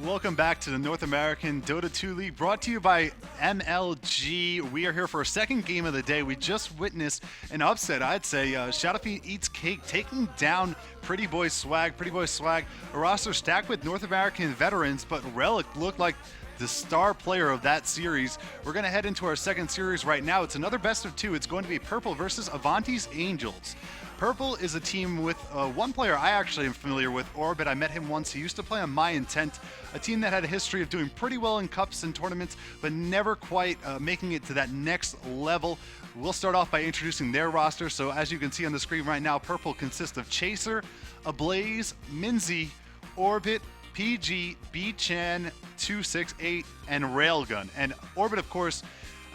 Welcome back to the North American Dota 2 League, brought to you by MLG. We are here for our second game of the day. We just witnessed an upset, I'd say. Shadowfiend Eats Cake taking down Pretty Boy Swag. Pretty Boy Swag, a roster stacked with North American veterans, but Relic looked like the star player of that series. We're going to head into our second series right now. It's another best of two. It's going to be Purple versus Avantis Angels. Purple is a team with one player I actually am familiar with, Orbit. I met him once. He used to play on My Intent, a team that had a history of doing pretty well in cups and tournaments, but never quite making it to that next level. We'll start off by introducing their roster. So as you can see on the screen right now, Purple consists of Chaser, Ablaze, Minzy, Orbit, PG, B-Chan, 268, and Railgun. And Orbit, of course,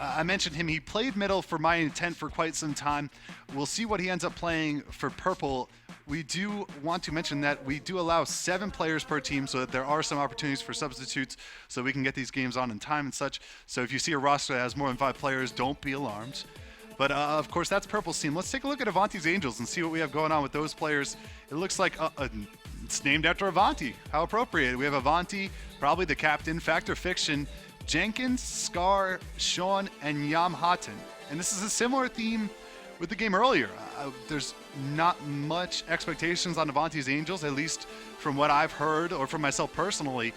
I mentioned him. He played middle for My Intent for quite some time. We'll see what he ends up playing for Purple. We do want to mention that we do allow 7 players per team, so that there are some opportunities for substitutes so we can get these games on in time and such. So if you see a roster that has more than 5 players, don't be alarmed. But of course, that's Purple's team. Let's take a look at Avanti's Angels and see what we have going on with those players. It looks like it's named after Avanti. How appropriate. We have Avanti, probably the captain, Factor Fiction, Jenkins, Scar, Sean, and Yam Hatten. And this is a similar theme with the game earlier. There's not much expectations on Avanti's Angels, at least from what I've heard or from myself personally.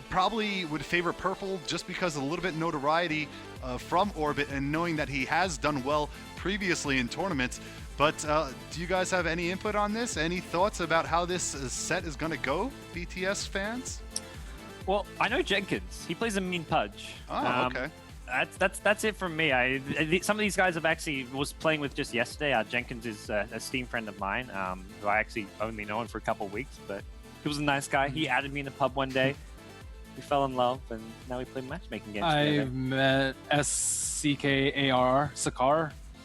Probably would favor Purple just because of a little bit notoriety from Orbit and knowing that he has done well previously in tournaments. But do you guys have any input on this? Any thoughts about how this set is going to go, BTS fans? Well, I know Jenkins. He plays a mean Pudge. Oh, okay. That's it from me. Some of these guys I've actually was playing with just yesterday. Jenkins is a Steam friend of mine, who I actually only known for a couple of weeks, but he was a nice guy. He added me in the pub one day. We fell in love, and now we play matchmaking games together. I've met SCKAR,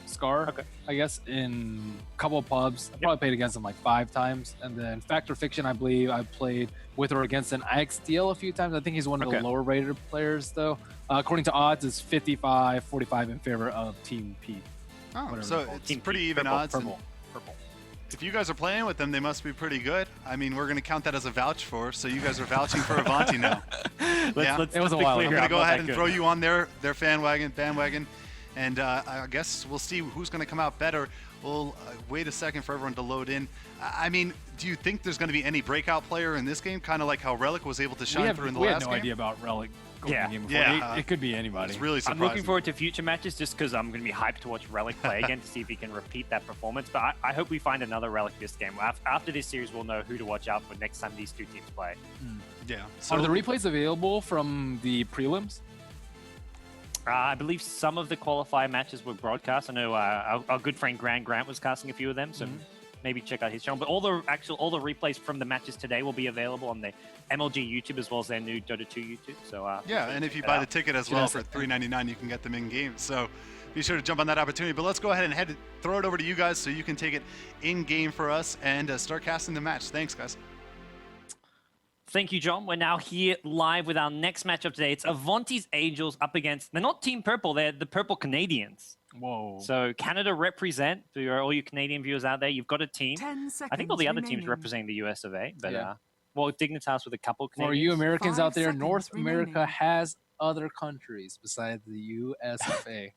Scar, Okay. I guess, in a couple of pubs. I probably played against him like 5 times. And then Factor Fiction, I believe I played with or against an IXDL a few times. I think he's one of the lower rated players, though. According to odds, it's 55-45 in favor of Team P. Oh, so it's Team pretty P, even purple, odds. Purple. If you guys are playing with them, they must be pretty good. I mean, we're going to count that as a vouch for, so you guys are vouching for Avanti now. It was a while I'm ago. going to go ahead and throw you on their bandwagon, and I guess we'll see who's going to come out better. We'll wait a second for everyone to load in. I mean, do you think there's going to be any breakout player in this game, kind of like how Relic was able to shine through in the last game? We had no idea about Relic going in the game before. It could be anybody. It's really surprising. I'm looking forward to future matches just because I'm going to be hyped to watch Relic play again to see if he can repeat that performance. But I hope we find another Relic this game. After this series, we'll know who to watch out for next time these two teams play. Yeah. So Are the replays available from the prelims? I believe some of the qualifier matches were broadcast. I know our good friend Grant was casting a few of them, so maybe check out his channel. But all the replays from the matches today will be available on the MLG YouTube as well as their new Dota 2 YouTube. So yeah, and if you buy the ticket as well for $3.99, you can get them in game. So be sure to jump on that opportunity. But let's go ahead and throw it over to you guys so you can take it in game for us and start casting the match. Thanks, guys. Thank you, John. We're now here live with our next matchup today. It's Avantis Angels up against, they're not Team Purple, they're the Purple Canadians. Whoa. So Canada represent, for all you Canadian viewers out there, you've got a team. 10 seconds I think all the other remaining. teams representing the US of A, but Yeah. well, Dignitas with a couple Canadians. For you Americans 5 out there, seconds North America remaining. has other countries besides the US of A.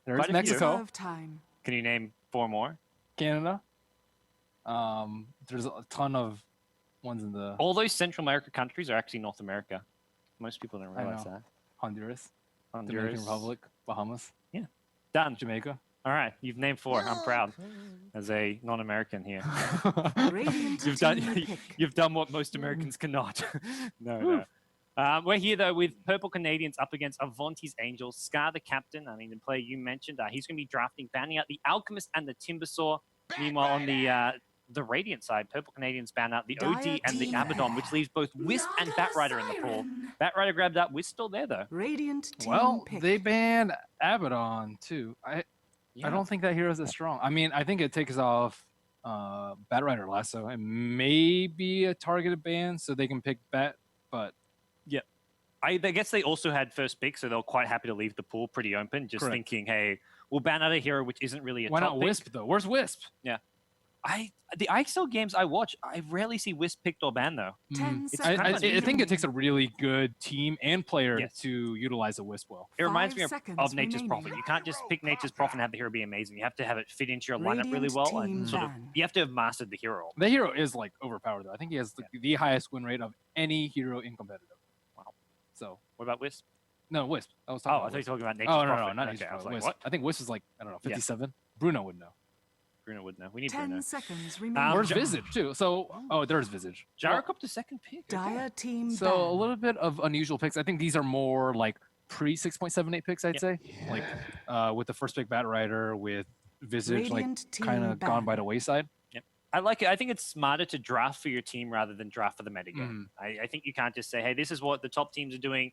There's Quite a few. Mexico, Of time. Can you name 4 more? Canada. There's a ton of ones in the All those Central America countries are actually North America. Most people don't realize know. that. Honduras, Honduras. Dominican Republic, Bahamas, Done. Jamaica. All right, you've named 4. I'm proud as a non-American here. Radiant You've team done pick. you've done what most Americans cannot. No. We're here though with Purple Canadians up against Avantis Angels. Scar, the captain. I mean, the player you mentioned. He's going to be drafting, banning out the Alchemist and the Timbersaw. Meanwhile, on the Radiant side, Purple Canadians ban out the OD and the Abaddon, which leaves both Wisp and Batrider in the pool. Batrider grabbed that. Wisp still there though. Radiant team Well, pick. they banned Abaddon too. I don't think that hero is as strong. I mean, I think it takes off Batrider Lasso and maybe a targeted ban so they can pick Bat, but I guess they also had first pick, so they were quite happy to leave the pool pretty open, just Correct. thinking, hey, we'll ban out a hero which isn't really a why top not pick. Wisp though? Where's Wisp? The IXL games I watch, I rarely see Wisp picked or banned though. 10 It's seconds. kind of I think it remaining. takes a really good team and player Yes. to utilize a Wisp well. It reminds 5 me seconds of Nature's remaining. Prophet. You can't just pick Nature's Prophet and have the hero be amazing. You have to have it fit into your lineup really Radiant well, team and sort of ban. you have to have mastered the hero. The hero is like overpowered though. I think he has the highest win rate of any hero in competitive. Wow. So What about Wisp? no Wisp. I was Oh, talking I about thought you were Wisp. talking about Nature's Oh no, Prophet. no, not okay, Nature's I was Prophet, like, Wisp. what? I think Wisp is like, I don't know, Yeah. 57. Bruno would know. Bruno would know. We need Bruno. 10 seconds remaining. Where's Visage too? So there's Visage. Gyrocopter second pick. Dire team So ban. a little bit of unusual picks. I think these are more like pre 6.78 picks, I'd say. Like with the first pick Bat Rider, with Visage Radiant team like kind of gone by ban. the wayside. I like it. I think it's smarter to draft for your team rather than draft for the metagame. Mm. I think you can't just say, hey, this is what the top teams are doing.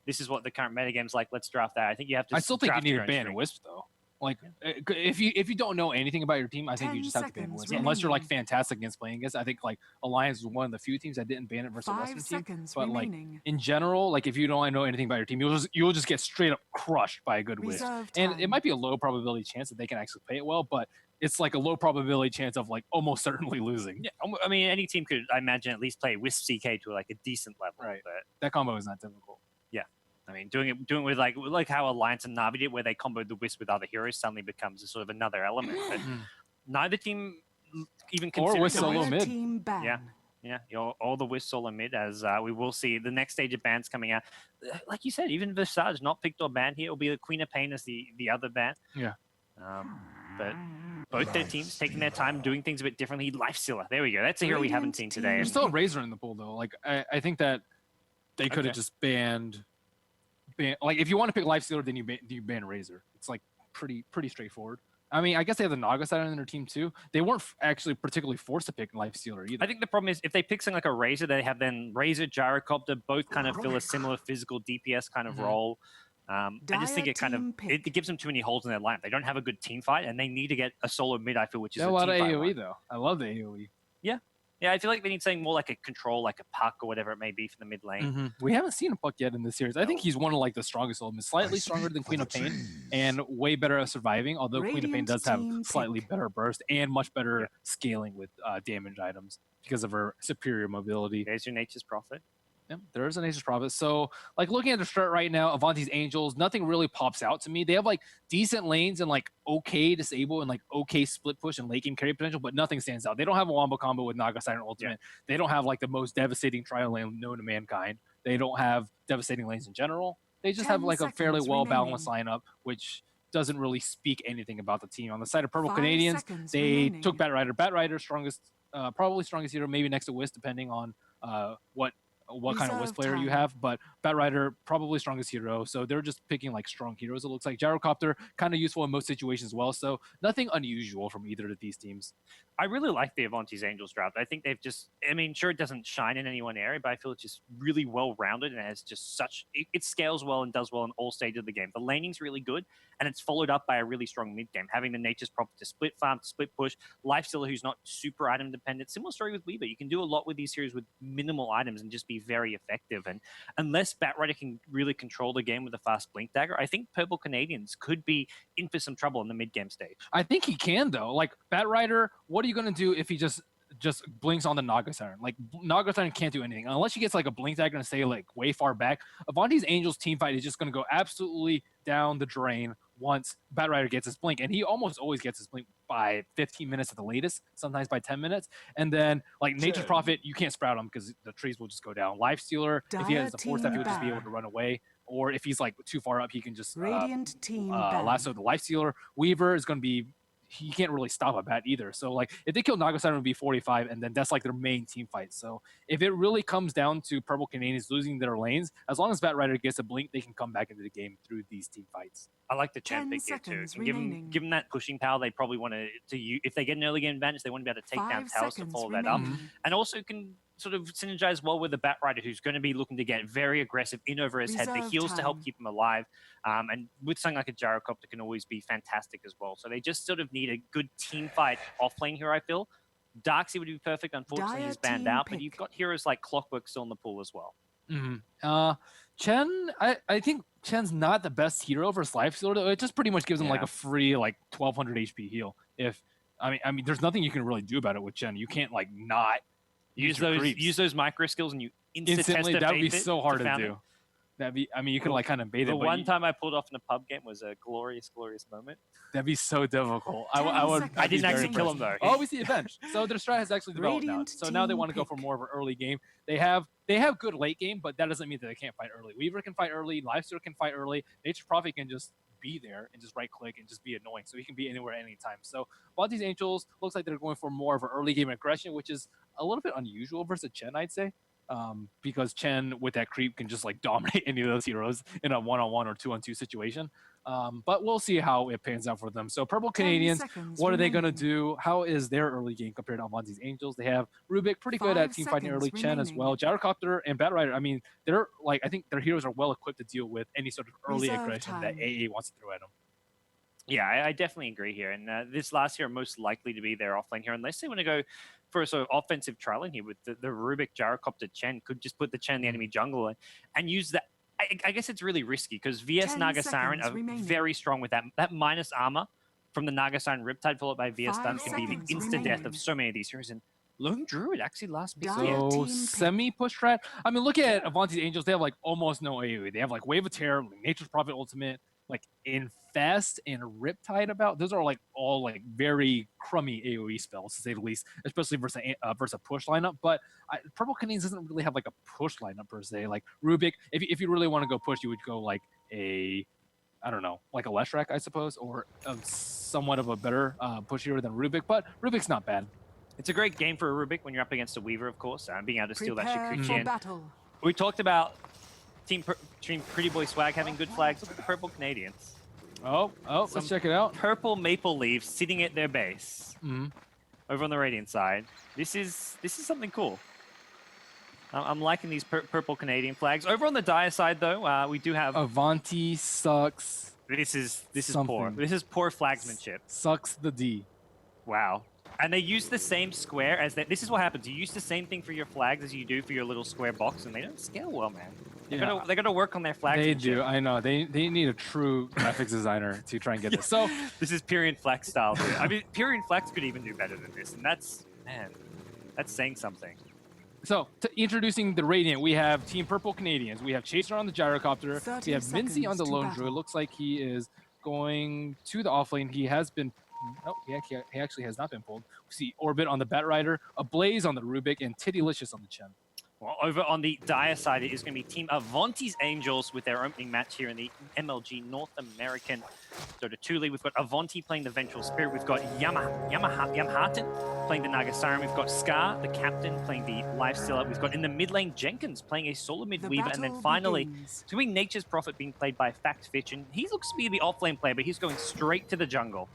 This is what the current metagame's like. Let's draft that. I think you have to I still think you draft need your to own ban strength. Wisp though. Like if you don't know anything about your team, I think you 10 just have to ban seconds Wisp. Unless you're like remaining. fantastic against playing against. I think like Alliance was one of the few teams that didn't ban it versus the 5 Western team. seconds But like remaining. in general, like if you don't know anything about your team, you'll just get straight up crushed by a good Wisp. Reserve And it time. might be a low probability chance that they can actually play it well, but it's like a low probability chance of like almost certainly losing. Yeah, I mean, any team could, I imagine, at least play Wisp CK to like a decent level. Right. But That combo is not difficult. I mean, doing it with like how Alliance and Navi did, where they comboed the Wisp with other heroes, suddenly becomes a sort of another element. But neither team even Or considers Wisp it. solo Dire mid. team ban. Yeah, all the Wisp solo mid, as we will see the next stage of bans coming out. Like you said, even Visage not picked or banned here. It'll be the Queen of Pain as the other ban. Yeah. But both their teams taking their time, doing things a bit differently. Lifestealer, there we go. That's a hero we haven't seen Radiant today. team. There's still a Razor in the pool though. Like I think that they could have Okay. just banned like if you want to pick Lifestealer, then you ban Razor. It's like pretty straightforward. I mean, I guess they have the Naga side on their team too. They weren't actually particularly forced to pick Lifestealer either. I think the problem is if they pick something like a Razor, they have then Razor, Gyrocopter, both kind of fill a similar physical DPS kind of Mhm. role. I just think Dire it kind of team pick. it gives them too many holes in their lineup. They don't have a good team fight, and they need to get a solo mid. I feel, which is a lot of team fight AOE one. though. I love the AOE. Yeah, I feel like they need something more like a control, like a puck or whatever it may be for the mid lane. We haven't seen a Puck yet in this series. I think he's one of like the strongest elements, slightly stronger than Queen of Pain and way better at surviving. Although Queen of Pain Radiant does have team slightly pick. better burst and much better scaling with damage items because of her superior mobility. There's your Nature's Prophet. Yeah, there is an Nature's Prophet. So, like looking at the start right now, Avantis Angels, nothing really pops out to me. They have like decent lanes and like okay disable and like okay split push and late game carry potential, but nothing stands out. They don't have a wombo combo with Naga Siren Ultimate. They don't have like the most devastating trial lane known to mankind. They don't have devastating lanes in general. They just have 10 like a fairly seconds well balanced lineup, which doesn't really speak anything about the team. On the side of Purple 5 Canadians, seconds they remaining. took Bat Rider. Bat Rider strongest, probably strongest hero, maybe next to Wisp, depending on what kind of Wisp Reserve player you time. have. But Bat Rider probably strongest hero, so they're just picking like strong heroes. It looks like Gyrocopter kind of useful in most situations as well. So nothing unusual from either of these teams. I really like the Avantis Angels draft. I think they've just, I mean, sure, it doesn't shine in any one area, but I feel it's just really well rounded and has just it scales well and does well in all stages of the game. The laning's really good, and it's followed up by a really strong mid game, having the Nature's Prophet to split farm, to split push, Lifestealer who's not super item dependent. Similar story with Weaver. You can do a lot with these series with minimal items and just be very effective. And unless Bat Rider can really control the game with a fast blink dagger, I think Purple Canadians could be in for some trouble in the mid game stage. I think he can though. Like Bat Rider, what are you gonna do if he just blinks on the Naga Siren? Like Naga Siren can't do anything unless he gets like a blink dagger and stay like way far back. Avanti's Angels team fight is just gonna go absolutely down the drain once Bat Rider gets his blink, and he almost always gets his blink by 15 minutes at the latest, sometimes by 10 minutes. And then like Nature's Prophet, you can't sprout him because the trees will just go down. Lifestealer, if he has the force step, Dire he'll just be team able to run away. Or if he's like too far up, he can just Radiant team ban. lasso the Lifestealer. Weaver is going to be, he can't really stop a bat either. So like if they kill Naga Siren, it would be 45, and then that's like their main team fight. So if it really comes down to Purple Canadians losing their lanes, as long as Bat Rider gets a blink, they can come back into the game through these team fights. I like the 10 Chen pick here too. seconds And remaining. give them that pushing power. They probably want to use, if they get an early game advantage, they want to be able to take down 5 towers to seconds follow that up, remaining. and also can sort of synergize well with the Bat Rider, who's going to be looking to get very aggressive in over his head. The Reserve heals to help time. keep him alive, and with something like a Gyrocopter can always be fantastic as well. So they just sort of need a good team fight off lane here. I feel Darkseid would be perfect. Unfortunately, Dire he's banned team out, but pick. you've got heroes like Clockwork still in the pool as well. Chen, I think Chen's not the best hero versus Lifestealer, though. It just pretty much gives him like Yeah. a free like 1200 HP heal if I mean, there's nothing you can really do about it with Chen. You can't like not Use your those creeps. micro skills and you Instantly. insta-test That would be it so hard to found do. it. That'd be. I mean, you can like kind of bait it. The but one time I pulled off in a pub game was a glorious moment. that'd be so difficult. I 10 would. seconds I I'd be didn't very actually kill impressed. him though. Oh, we see a bench. So their strat has actually developed now. Radiant So now they team want to go for pick. more of an early game. They have good late game, but that doesn't mean that they can't fight early. Weaver can fight early. Lifesteal can fight early. Nature's Prophet can just be there and just right click and just be annoying. So he can be anywhere at any time. So Avantis Angels looks like they're going for more of an early game aggression, which is a little bit unusual versus Chen, I'd say. Because Chen with that creep can just like dominate any of those heroes in a 1-on-1 or 2-on-2 situation. But we'll see how it pans out for them. So Purple 10 Canadians, seconds what are they going to remaining. do? How is their early game compared to Avantis Angels? They have Rubik, pretty good 5 at team fighting early. seconds Chen as remaining. well. Gyrocopter and Batrider. I mean, they're like I think their heroes are well equipped to deal with any sort of early Reserve aggression time. that AA wants to throw at them. Yeah, I definitely agree here. And this last hero most likely to be their offlane here, unless they want to go for a sort of offensive trial in here with the Rubik Gyrocopter Chen, could just put the Chen in the enemy jungle and use that. I guess it's really risky because VS 10 Naga Siren seconds are remaining. very strong with that minus armor from the Naga Siren Riptide followed by VS 5 Stuns can be the seconds instant death remaining. of so many of these heroes. And Lone Druid actually last pick Dire here. So team pick. semi-push strat. I mean, look at Avantis Angels. They have like almost no AoE. They have like Wave of Terror, like Nature's Prophet Ultimate, like Infest and Riptide about. Those are like all like very crummy AoE spells to say the least, especially versus a push lineup. But Purple Canadians doesn't really have like a push lineup per se. Like Rubik, if you really want to go push, you would go like I don't know, like a Leshrac, I suppose, or somewhat of a better push hero than Rubik. But Rubik's not bad. It's a great game for a Rubik when you're up against a Weaver, of course, being able to steal that Prepare Shikuchi. for And battle. we talked about Team Pretty Boy Swag having good flags. Look at the Purple Canadians. Oh, let's Some check it out. Purple maple leaves sitting at their base Mhm. over on the Radiant side. This is something cool. I'm liking these purple Canadian flags. Over on the Dire side, though, we do have. Avanti sucks. This is poor. something. This is poor flagsmanship. Sucks the D. Wow. And they use the same square as that. This is what happens. You use the same thing for your flags as you do for your little square box, and they don't scale well, man. They gotta work on their flags. They do. I know. They need a true graphics designer to try and get this. So This is Pyrian Flex style. Dude. I mean, Pyrian Flex could even do better than this, and that's saying something. Introducing the Radiant, we have Team Purple Canadians. We have Chaser on the Gyrocopter. 30 We have Mincy on the seconds to Lone battle. Druid. Looks like he is going to the offlane. He has been. No, he actually has not been pulled. We see Orbit on the Batrider, a Blaze on the Rubik, and Tittylicious on the Chen. Well, over on the Dire side, it is going to be Team Avantis Angels with their opening match here in the MLG North American Dota 2 League. We've got Avanti playing the Vengeful Spirit. We've got Yamharten playing the Naga Siren. We've got Scar, the captain, playing the Lifestealer. We've got in the mid lane Jenkins playing a solo mid The weaver. And then battle finally, begins. it's going to be Nature's Prophet being played by Fact Fiction. He looks to be the offlane player, but he's going straight to the jungle.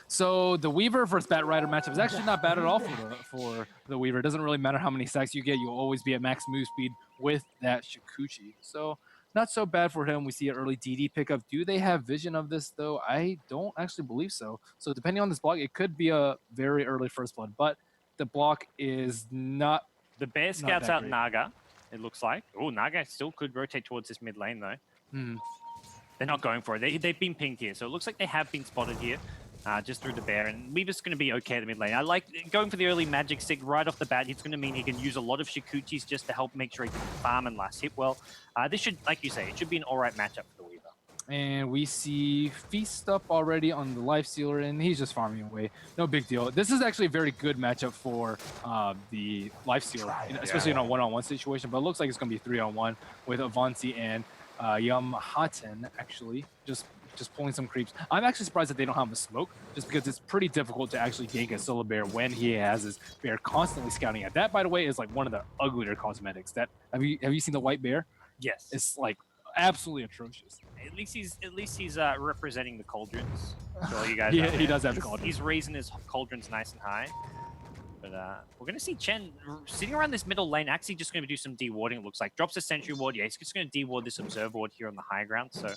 So the Weaver versus Batrider matchup is actually not bad at all for the Weaver. It doesn't really matter how many stacks you get. You'll always be at max move speed with that Shikuchi. So not so bad for him. We see an early DD pickup. Do they have vision of this, though? I don't actually believe so. So depending on this block, it could be a very early first blood. But the block is not... The Bear Not scouts that out great. Naga, it looks like. Oh, Naga still could rotate towards this mid lane, though. Hmm. They're not going for it. They've been pinged here, so it looks like they have been spotted here. Just through the bear, and Weaver's going to be okay at the mid lane. I like going for the early magic stick right off the bat. It's going to mean he can use a lot of Shikuchis just to help make sure he can farm and last hit well. This should, like you say, it should be an alright matchup for the Weaver. And we see Feast up already on the Lifestealer, and he's just farming away. No big deal. This is actually a very good matchup for the Lifestealer, especially in a one-on-one situation. But it looks like it's going to be 3-on-1 with Avanti and Yamharten actually just pulling some creeps. I'm actually surprised that they don't have a smoke, just because it's pretty difficult to actually gank a solo bear when he has his bear constantly scouting at. That, by the way, is like one of the uglier cosmetics. That have you seen the white bear? Yes. It's like absolutely atrocious. At least he's representing the cauldrons. So all you guys Yeah, out he there. does have the cauldrons. He's raising his cauldrons nice and high. But we're going to see Chen sitting around this middle lane, actually just going to do some dewarding, it looks like. Drops a sentry ward. Yeah, he's just going to deward this observe ward here on the high ground. So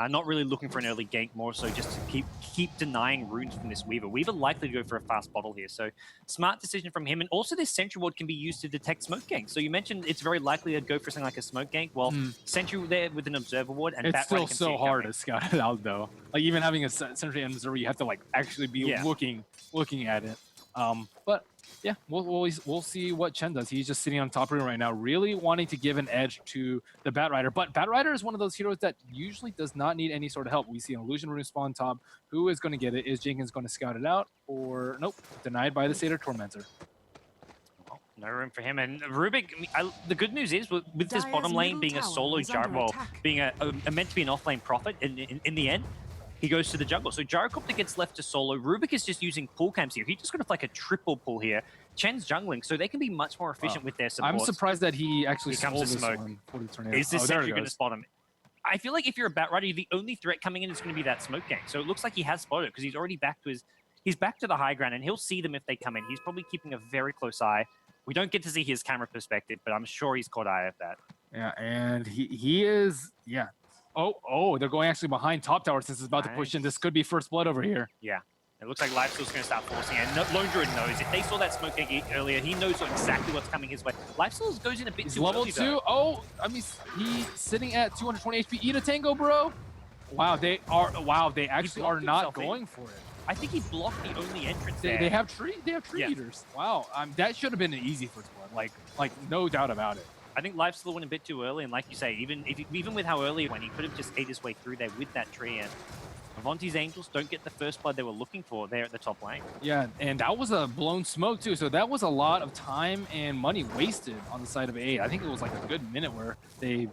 Not really looking for an early gank, more so just to keep denying runes from this Weaver. Weaver likely to go for a fast bottle here, so smart decision from him. And also this Sentry Ward can be used to detect smoke ganks. So you mentioned it's very likely to go for something like a smoke gank. Well, Sentry there with an Observer Ward, and it's still can so hard to scout it out though. Like even having a Sentry and Observer, you have to like actually be looking at it. But yeah, we'll see what Chen does. He's just sitting on top room right now, really wanting to give an edge to the Batrider. But Batrider is one of those heroes that usually does not need any sort of help. We see an Illusion Rune spawn top. Who is going to get it? Is Jenkins going to scout it out? Or nope, denied by the Satyr Tormentor. Well, no room for him. And Rubik, the good news is with this bottom lane being a solo jungle, being meant to be an off-lane prophet in the end, he goes to the jungle. So Gyrocopter gets left to solo. Rubik is just using pull camps here. He just got like a triple pull here. Chen's jungling, so they can be much more efficient with their support. I'm surprised that he actually comes to smoke. Is this Sentry going to spot him? I feel like if you're a Batrider, the only threat coming in is going to be that smoke gank. So it looks like he has spotted it because he's already back to he's back to the high ground, and he'll see them if they come in. He's probably keeping a very close eye. We don't get to see his camera perspective, but I'm sure he's caught eye of that. Yeah, and he is, yeah. Oh, they're going actually behind top tower since it's about to push in. This could be first blood over here. Yeah. It looks like Lifesteal's going to start forcing it. And Lone Druid knows. If they saw that smoke gank earlier, he knows exactly what's coming his way. Lifesteal goes in a bit too level early, 2. though. Oh, I mean, he's sitting at 220 HP. Eat a tango, bro. Wow, they actually are not going for it. I think he blocked the only entrance there. They have tree eaters. Wow, that should have been an easy first blood. Like no doubt about it. I think Lifesteal went a bit too early, and like you say, even with how early it went, he could have just ate his way through there with that tree. And Avantis Angels don't get the first blood they were looking for there at the top lane. Yeah, and that was a blown smoke too, so that was a lot of time and money wasted on the side of A. I think it was like a good minute where they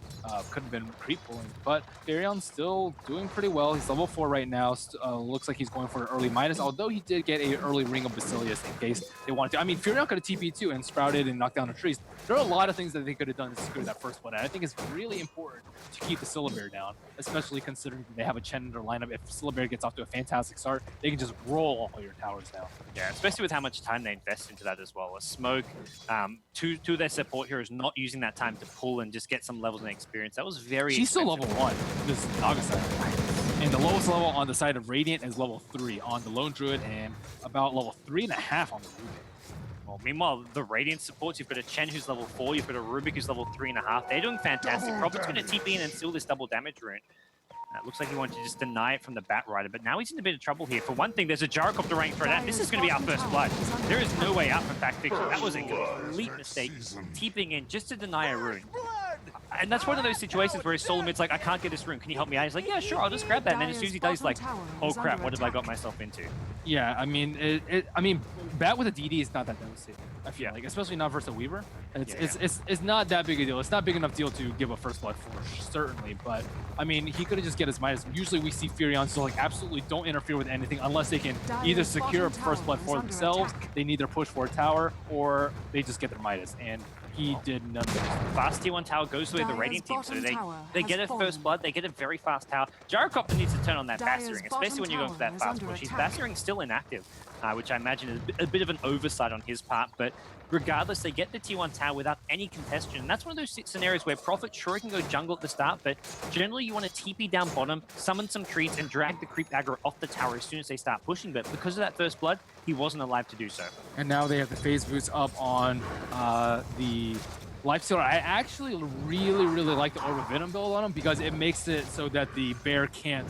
could have been creep pulling, but Furion's still doing pretty well. He's level 4 right now. Looks like he's going for an early Midas, although he did get an early Ring of Basilius in case they wanted to. I mean, Furion could have TP'd too and sprouted and knocked down the trees. There are a lot of things that they could have done to secure that first blood, and I think it's really important to keep the Syllabear down, especially considering they have a Chen in their lineup. If Syllabear gets off to a fantastic start, they can just roll all your towers down. Yeah, especially with how much time they invest into that as well. A Smoke, two of their support heroes not using that time to pull and just get some levels and experience. That was very She's still level 1, this Naga side. And the lowest level on the side of Radiant is level 3 on the Lone Druid, and about level 3.5 on the Rubik. Well, meanwhile, the Radiant supports, you've got a Chen who's level 4, you've got a Rubik who's level 3.5. They're doing fantastic. Prophet's going to TP in and steal this double damage rune. It looks like he wanted to just deny it from the Batrider, but now he's in a bit of trouble here. For one thing, there's a Gyrocopter running through that. This is going to be our first blood. There is no way out for Fact Fiction. That was a complete mistake, TPing in just to deny a rune. And that's one of those situations where his solo mid's like, I can't get this rune, can you help me out? He's like, yeah, sure, I'll just grab that. And then as soon as he does, he's like, oh crap, what have I got myself into? Yeah, I mean, Bat with a DD is not that devastating. I feel like, especially not versus a Weaver. It's not that big a deal. It's not big enough deal to give a first blood for, certainly. But I mean, he could have just get his Midas. Usually we see Furion so like absolutely don't interfere with anything unless they can either secure first blood for themselves, they need their push for a tower, or they just get their Midas. And he did none of this. Fast tier 1 tower goes with the Radiant team, so they get a first blood, they get a very fast tower. Gyrocopter needs to turn on that Bassering, especially when you're going for that fast push. His Bassering still inactive, which I imagine is a bit of an oversight on his part, but regardless, they get the T1 tower without any contestation. And that's one of those scenarios where Prophet sure can go jungle at the start, but generally you want to TP down bottom, summon some trees, and drag the creep aggro off the tower as soon as they start pushing. But because of that first blood, he wasn't alive to do so. And now they have the phase boots up on the Lifestealer. I actually really like the Orb of Venom build on him because it makes it so that the bear can't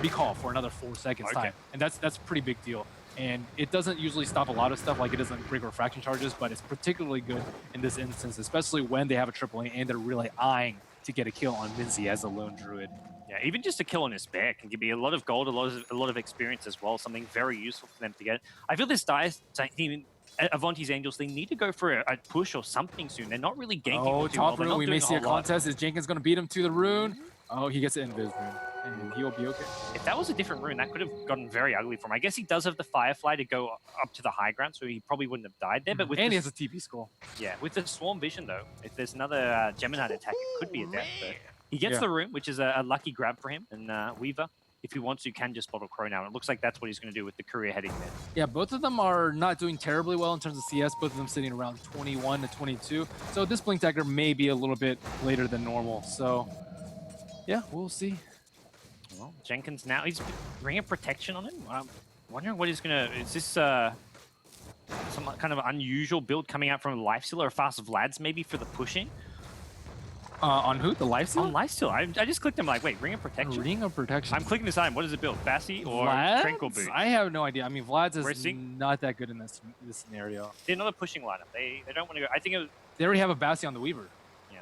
recall for another 4 seconds time. And that's a pretty big deal. And it doesn't usually stop a lot of stuff, like it doesn't break refraction charges, but it's particularly good in this instance, especially when they have a triple A and they're really eyeing to get a kill on Minzy as a lone druid. Yeah, even just a kill on his bear can give you a lot of gold, a lot of experience as well, something very useful for them to get. I feel this Dire team, Avantis Angels, they need to go for a push or something soon. They're not really ganking. Oh, top rune, we may see a contest. Is Jenkins going to beat him to the rune? Oh, he gets an invis rune, and he'll be okay. If that was a different rune, that could have gotten very ugly for him. I guess he does have the Firefly to go up to the high ground, so he probably wouldn't have died there. But with and he has a TP skull. Yeah, with the Swarm Vision, though, if there's another Gemini attack, it could be a death. But he gets the rune, which is a lucky grab for him, and Weaver, if he wants to, can just bottle Crow now. And it looks like that's what he's going to do with the courier heading there. Yeah, both of them are not doing terribly well in terms of CS, both of them sitting around 21 to 22. So this Blink Dagger may be a little bit later than normal. So Yeah, we'll see. Well, Jenkins now, he's Ring of Protection on him. I'm wondering what he's going to... Is this some kind of unusual build coming out from Lifesteal or Fast Vlads maybe for the pushing? On who? The Lifesteal? On Lifesteal. I just clicked him like, wait, Ring of Protection? Ring of Protection. I'm clicking this item. What does it build? Bassi or Vlad's? Tranquil Boot? I have no idea. I mean, Vlad's Where's is he? not that good in this scenario. They're not a pushing lineup. They don't want to go... I think it was... They already have a Bassi on the Weaver. Yeah,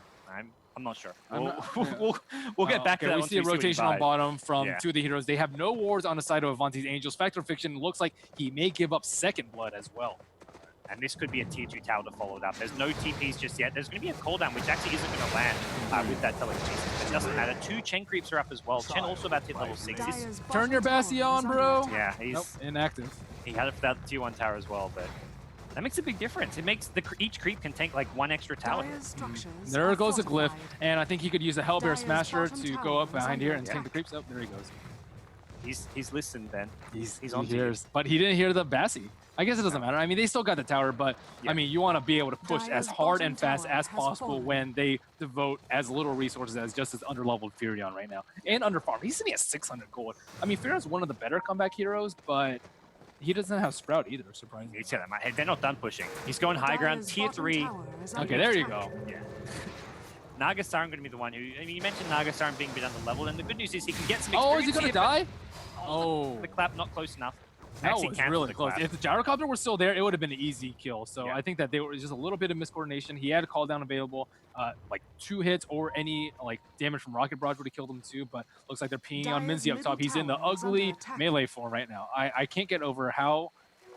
I'm not sure. I'm We'll, not- we'll get back to that We once see a what he rotation on buys. bottom from Yeah. two of the heroes. They have no wards on the side of Avantis Angels. Factor Fiction looks like he may give up second blood as well. And this could be a tier 2 tower to follow it up. There's no TPs just yet. There's going to be a cooldown, which actually isn't going to land with that telekinesis. But it doesn't matter. 2 Chen creeps are up as well. Chen also about to hit level 6. Turn your Bassi on, bro. Yeah, Nope, inactive. he had it for that tier 1 tower as well, but that makes a big difference. It makes each creep can tank like 1 extra tower. There goes a glyph, and I think he could use a Hellbear Smasher to go up behind here and tank the creeps. Oh, there he goes. He's listened then. He's on He hears, but he didn't hear the Bassi. I guess it doesn't matter. I mean, they still got the tower, but Yeah. I mean, you want to be able to push as Dire's hard and bottom fast tower as has possible fallen. when they devote as little resources as just as underleveled Furion right now. And underfarm. He's sitting at 600 gold. I mean, Furion's one of the better comeback heroes, but he doesn't have Sprout either, surprisingly. You said that. They're not done pushing. He's going high ground, tier 3. Okay, there you go. Yeah. Nagasaran going to be the one who... I mean, you mentioned Nagasaran being a bit underleveled, and the good news is he can get some Oh, experience is he going here, to but- die? Oh. The clap not close enough. That Actually was canceled really the close. clap. If the gyrocopter were still there, it would have been an easy kill. So Yeah. I think that they were just a little bit of miscoordination. He had a call down available, like 2 hits or any like damage from Rocket Barrage would have killed him too. But looks like they're peeing on Dire's Minzy up top. middle He's in the tower is under ugly attack. melee form right now. I can't get over how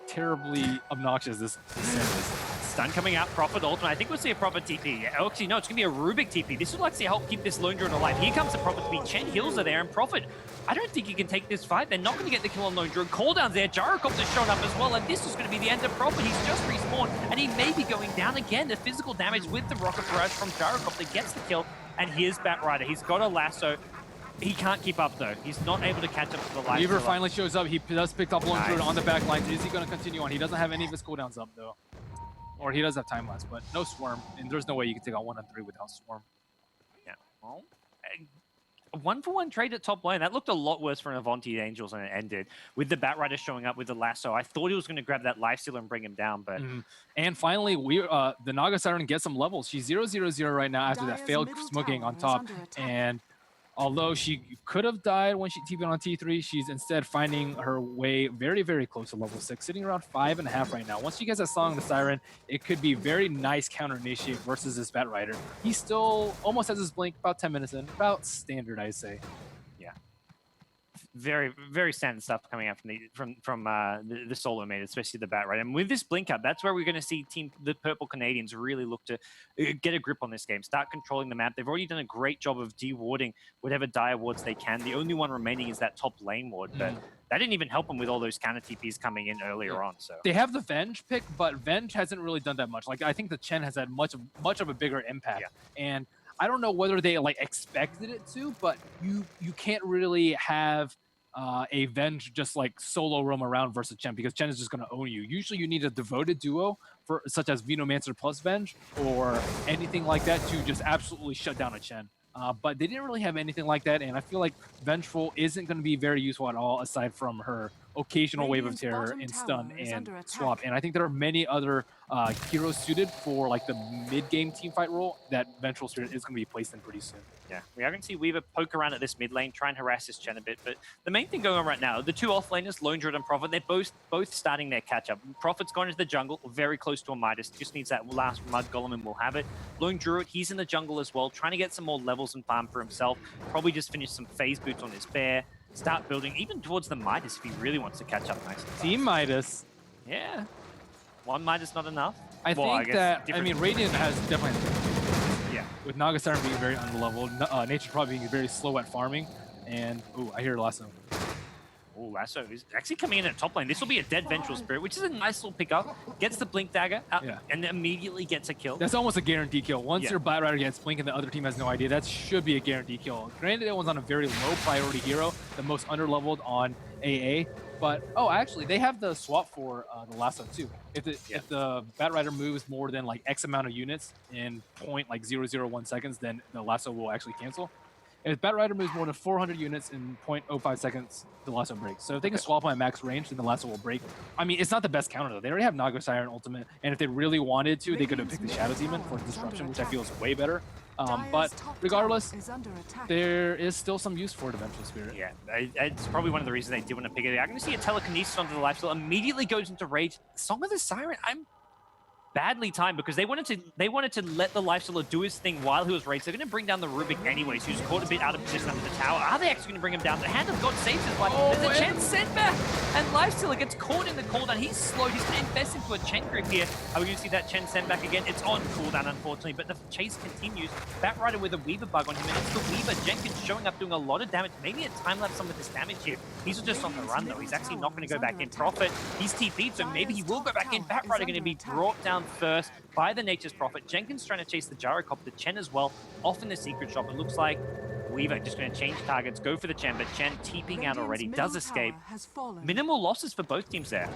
terribly obnoxious this sim is. Stun coming out, Prophet ultimate. I think we'll see a Prophet TP. Yeah, actually, no, it's going to be a Rubik TP. This will actually help keep this Lone Druid alive. Here comes the Prophet TP. Chen heals are there, and Prophet, I don't think he can take this fight. They're not going to get the kill on Lone Druid. Cooldown's there. Gyrocopter's shown up as well, and this is going to be the end of Prophet. He's just respawned, and he may be going down again. The physical damage with the Rocket Barrage from Gyrocopter gets the kill, and here's Batrider. He's got a lasso. He can't keep up, though. He's not able to catch up to the life. Weaver finally shows up. He does pick up Lone Druid Nice. on the back lines. Is he going to continue on? He doesn't have any of his cooldowns up, though. Or he does have time lapse, but no Swarm. And there's no way you can take out 1-on-3 without Swarm. Yeah. Well, a 1-for-1 trade at top lane. That looked a lot worse for an Avanti Angels than it ended. With the Batrider showing up with the lasso, I thought he was going to grab that lifesteal and bring him down, but And finally, the Naga Siren gets some levels. She's 0-0-0 right now after that Dire's failed middle smoking tower on is top. under attack. And although she could have died when she TP'd on T3, she's instead finding her way very, very close to level 6, sitting around 5.5 right now. Once she gets that Song of the Siren, it could be very nice counter initiate versus this Batrider. He still almost has his blink, about 10 minutes in, about standard, I'd say. very, very standard stuff coming out from the solo mate, especially the Batrider. And with this blink up, that's where we're going to see the Purple Canadians really look to get a grip on this game, start controlling the map. They've already done a great job of de-warding whatever dire wards they can. The only one remaining is that top lane ward, but that didn't even help them with all those counter TPs coming in earlier on. So They have the Venge pick, but Venge hasn't really done that much. Like, I think the Chen has had much of a bigger impact. And I don't know whether they like expected it to, but you can't really have a Venge just like solo roam around versus Chen, because Chen is just going to own you. Usually you need a devoted duo for such as Venomancer plus Venge or anything like that to just absolutely shut down a Chen. But they didn't really have anything like that, and I feel like Vengeful isn't going to be very useful at all aside from her occasional wave of Radiant's terror bottom and tower stun is and under attack. swap. And I think there are many other heroes suited for like the mid-game teamfight role that Vengeful Spirit is going to be placed in pretty soon. yeah, we are going to see Weaver poke around at this mid lane, try and harass this Chen a bit. But the main thing going on right now, the two off laners, Lone Druid and Prophet, they're both starting their catch up. Prophet's gone into the jungle, very close to a Midas, just needs that last Mud Golem and we'll have it. Lone Druid, he's in the jungle as well, trying to get some more levels and farm for himself. Probably just finish some phase boots on his bear, start building even towards the Midas if he really wants to catch up nicely. Team Midas. Yeah, one Midas not enough. I Well, think guess that, I different- mean, Radiant has definitely, Yeah. with Naga Siren being very underleveled, Nature's probably being very slow at farming, and, ooh, I hear Lasso. Oh, Lasso is actually coming in at top lane. This will be a dead Vengeful Spirit, which is a nice little pickup. Gets the Blink Dagger out Yeah. and immediately gets a kill. That's almost a guaranteed kill. Once Yeah. your Batrider gets Blink and the other team has no idea, that should be a guaranteed kill. Granted, that one's on a very low priority hero, the most underleveled on AA, but, oh, actually, they have the swap for the Lasso, too. If the Batrider moves more than, like, X amount of units in 0.001 seconds, then the Lasso will actually cancel. If Bat Rider moves more than 400 units in 0.05 seconds, the lasso breaks. So if they can swap on at max range, then the lasso will break. I mean, it's not the best counter though. They already have Naga Siren ultimate, and if they really wanted to, they could have picked the Shadow Demon for disruption, which I feel is way better. But regardless, there is still some use for it, Vengeful Spirit. Yeah, it's probably one of the reasons they did want to pick it. I'm going to see a telekinesis onto the lifesteal, immediately goes into rage. Song of the Siren, I'm badly timed because they wanted to let the lifestealer do his thing while he was raged. They're going to bring down the Rubik anyways, who's caught a bit out of position under the tower. Are they actually going to bring him down? The Hand of God saves his life. There's a Chen setback, and lifestealer gets caught in the cooldown. He's slowed. He's going to invest into a Chen grip here. Are we going to see that Chen send back again? It's on cooldown, unfortunately, but the chase continues. Bat Rider with a Weaver bug on him, and it's the Weaver. Jenkins showing up doing a lot of damage. Maybe a time lapse some of this damage here. He's just on the run though. He's actually not going to go back in. Prophet, he's TP'd, so maybe he will go back in. Bat Rider going to be brought down first by the Nature's Prophet. Jenkins trying to chase the Gyrocopter. Chen as well, off in the secret shop. It looks like Weaver just going to change targets, go for the Chen, but Chen TPing out already, does escape. Minimal losses for both teams there.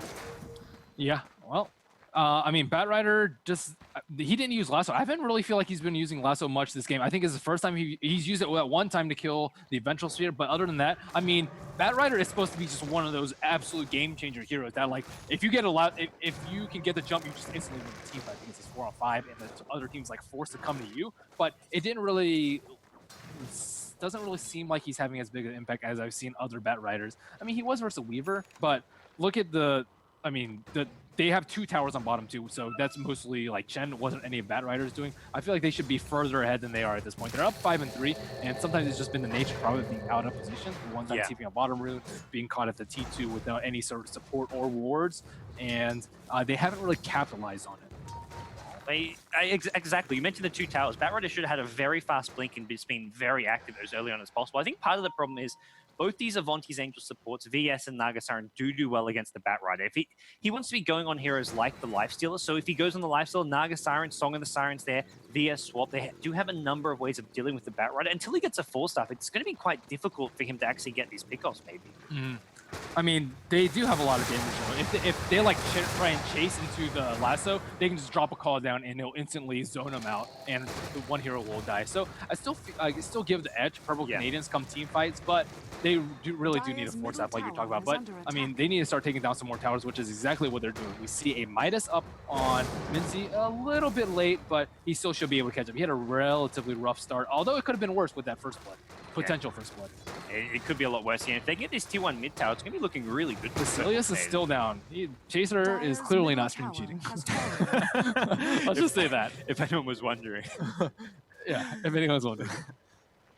Yeah, well, I mean, Bat Rider just, he didn't use Lasso. I haven't really feel like he's been using Lasso much this game. I think it's the first time he's used it at one time to kill the Vengeful Sphere, but other than that, I mean, Bat Rider is supposed to be just one of those absolute game changer heroes that, like, if you get a lot, if you can get the jump, you just instantly win the team fight because it's 4-on-5 and the other team's like forced to come to you. But it doesn't really seem like he's having as big an impact as I've seen other Bat Riders. I mean, he was versus Weaver, but look at they have 2 towers on bottom too, so that's mostly like Chen wasn't any of Bat Riders doing. I feel like they should be further ahead than they are at this point. They're up 5-3, and sometimes it's just been the nature probably being out of position. One time TPing on bottom rune, being caught at the T2 without any sort of support or wards, and they haven't really capitalized on it. Exactly. You mentioned the 2 towers. Bat Rider should have had a very fast blink and just been very active as early on as possible. I think part of the problem is both these Avantis Angel supports, VS and Naga Siren, do well against the Bat Rider. If he wants to be going on heroes like the Lifestealer, so if he goes on the Lifestealer, Naga Siren, Song of the Siren's there, VS swap, they do have a number of ways of dealing with the Bat Rider. Until he gets a 4-staff, it's going to be quite difficult for him to actually get these pickoffs, maybe. I mean, they do have a lot of damage though. If they like try and chase into the lasso, they can just drop a call down and it'll instantly zone them out, and the one hero will die. So I still give the edge Purple Canadians come team fights, but they really do need a 4-staff like you're talking about. But I mean, they need to start taking down some more towers, which is exactly what they're doing. We see a Midas up on Minzy a little bit late, but he still should be able to catch up. He had a relatively rough start, although it could have been worse with that first blood. Potential first blood. It could be a lot worse here. If they get this T1 mid tower, it's going to be looking really good. Basilius is still down. Chaser is clearly not stream cheating. I'll just say that, if anyone was wondering. Yeah, if anyone was wondering.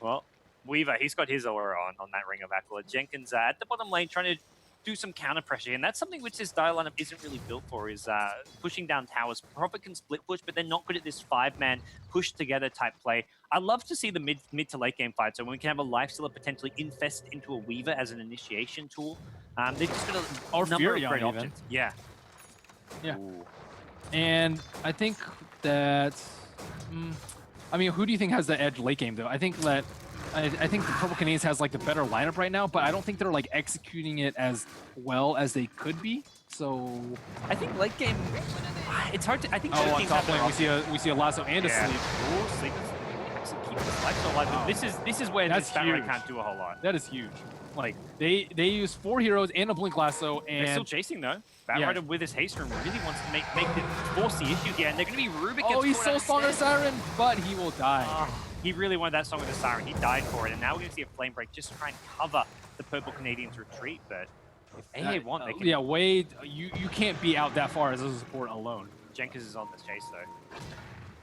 Well, Weaver, he's got his aura on that Ring of Aquila. Jenkins at the bottom lane trying to do some counter pressure, and that's something which this Dire lineup isn't really built for, is pushing down towers. Prophet can split push, but they're not good at this 5-man push together type play. I'd love to see the mid to late game fight, so when we can have a Lifestealer potentially infest into a Weaver as an initiation tool. They've just got a number of great options. Yeah. Ooh. And I think that, I mean, who do you think has the edge late game though? I think that I think the Purple Canadians has like the better lineup right now, but I don't think they're like executing it as well as they could be. So I think late game, it's hard to. I think on top lane we see a lasso and a sleep. Ooh, sleep is actually keeping the life so alive. Oh. This is where this Bat Rider can't do a whole lot. That is huge. Like they use 4 heroes and a blink lasso, and they're still chasing though. Bat Rider with his haste room really wants to force the issue here, and they're going to be Rubik. Oh, he's so Song of Siren, but he will die. He really wanted that Song of the Siren. He died for it, and now we're going to see a Flame Break just try and cover the Purple Canadians' retreat. But if AA want, they can. Yeah, Wade, you can't be out that far as a support alone. Jenkins is on this chase though.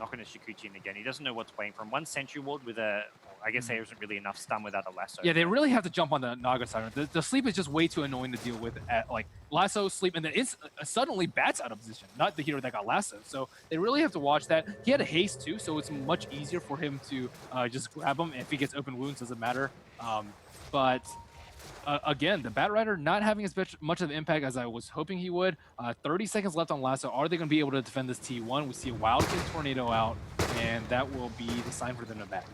Not going to Shikuchi in again. He doesn't know what's waiting for him. One Sentry Ward with a. I guess there isn't really enough stun without a lasso. Yeah, they really have to jump on the Naga Siren. The sleep is just way too annoying to deal with. At like lasso, sleep, and then it's suddenly Bat's out of position, not the hero that got lasso. So they really have to watch that. He had a haste too, so it's much easier for him to just grab him. If he gets open wounds, doesn't matter. But again, the Bat Rider not having as much of an impact as I was hoping he would. 30 seconds left on lasso. Are they going to be able to defend this T1? We see a Wildkin Tornado out, and that will be the sign for them to back.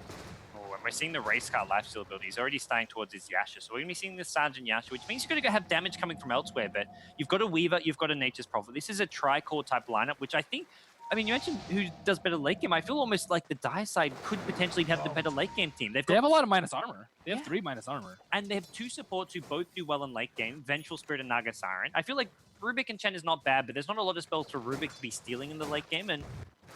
We're seeing the race car lifesteal build. He's already starting towards his Yasha. So we're going to be seeing this Sergeant Yasha, which means you're going to have damage coming from elsewhere. But you've got a Weaver, you've got a Nature's Prophet. This is a tri-core type lineup, which I think I mean, you mentioned who does better late game. I feel almost like the Dire side could potentially have the better late game team. They have a lot of minus armor. They have Yeah. 3 minus armor. And they have 2 supports who both do well in late game, Vengeful Spirit and Naga Siren. I feel like Rubik and Chen is not bad, but there's not a lot of spells for Rubik to be stealing in the late game, and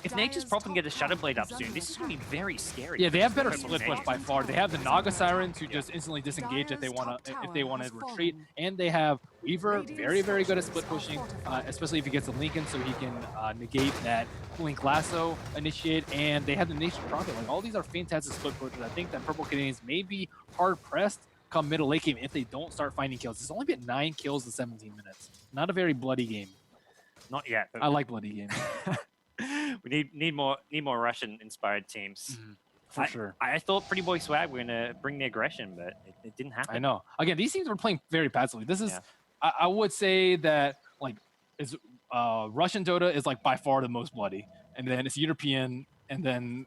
if Nature's Prop can get a Shadow Blade up soon, this is going to be very scary. Yeah, they have better Purple split push Canadians. by far. They have the Naga Sirens who just instantly disengage if they want to retreat, and they have Weaver, very good at split pushing, especially if he gets a Lincoln, so he can negate that Blink Lasso initiate. And they have the Nature's Prophet. Like all these are fantastic split pushers. I think that Purple Canadians may be hard pressed come middle late game if they don't start finding kills. It's only been 9 kills in 17 minutes. Not a very bloody game. Not yet. I like bloody games. We need more Russian inspired teams. For sure. I thought Pretty Boy Swag were gonna bring the aggression, but it didn't happen. I know. Again, these teams were playing very passively. This is, Yeah. I would say that like is Russian Dota is like by far the most bloody, and then it's European, and then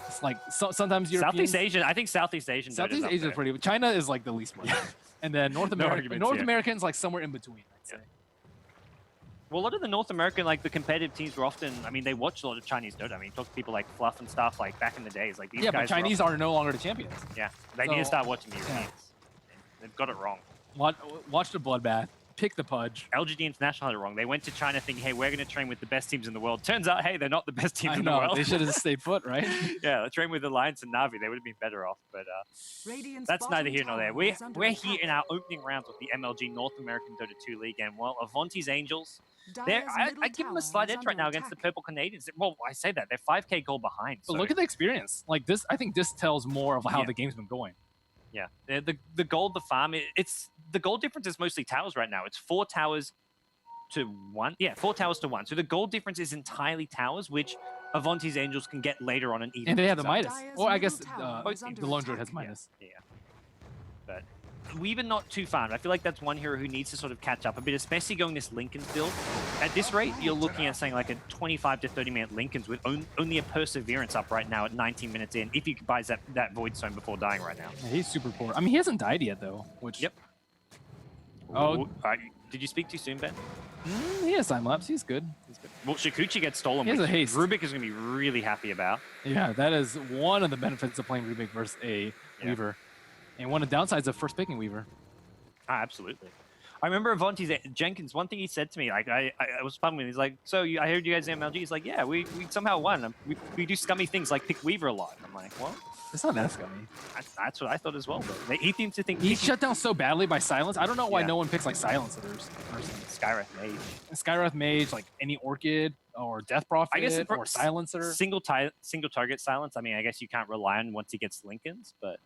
it's like sometimes European. Southeast Asian. I think Southeast Asian. Southeast Dota's up Asia is there. pretty. China is like the least bloody, and then North Americans like somewhere in between. I'd say. Well, a lot of the North American, like the competitive teams, were often. I mean, they watch a lot of Chinese Dota. I mean, talk to people like Fluff and stuff. Like back in the days, like these Yeah, guys. but Chinese are no longer the champions. Yeah, they need to So- start watching the Europeans. They've got it wrong. Watch the bloodbath. Pick the pudge. LGD International had it wrong. They went to China thinking, hey, we're going to train with the best teams in the world. Turns out, hey, they're not the best teams I in the know. world. They should have stayed put, right? Yeah, they trained with Alliance and Navi. They would have been better off. But that's neither here nor there. We're here in our opening rounds of the MLG North American Dota 2 League. And, well, Avantis Angels, I give them a slight edge right now against the Purple Canadians. Well, I say that. They're 5K goal behind. But So, look at the experience. Like this, I think this tells more of how the game's been going. yeah, the gold, the farm, it's the gold difference is mostly towers right now. It's 4 towers to 1. Yeah, 4 towers to 1. So the gold difference is entirely towers, which Avantis Angels can get later on an even. And they have the so- Midas. Or I guess Both teams the Lone Druid has Midas. Yeah. But we've been not too far. I feel like that's one hero who needs to sort of catch up a bit, especially going this Lincoln's build. At this rate, you're looking at saying like a 25 to 30 minute Lincoln's with only a Perseverance up right now at 19 minutes in, if he buys that Void Stone before dying right now. Yeah, he's super poor. I mean, he hasn't died yet though. Which Yep. Oh. Ooh, did you speak too soon, Ben? he has time lapse. He's good. Well, Shikuchi gets stolen, He has which a haste. Rubik is going to be really happy about. Yeah, that is one of the benefits of playing Rubik versus a Weaver, and one of the downsides of first picking Weaver. Ah, absolutely. I remember Avantis Jenkins, one thing he said to me, like I was fun with him. He's like, so I heard you guys in MLG. He's like, yeah, we somehow won. We do scummy things like pick Weaver a lot. I'm like, what? It's not that scummy. That's what I thought as well. But he seems to think He's shut down so badly by Silence. I don't know why Yeah. no one picks like Silencers. Skywrath Mage. Skyrath Mage, like any Orchid or Death Prophet I guess or Silencer. Single target silence. I mean, I guess you can't rely on once he gets Lincolns, but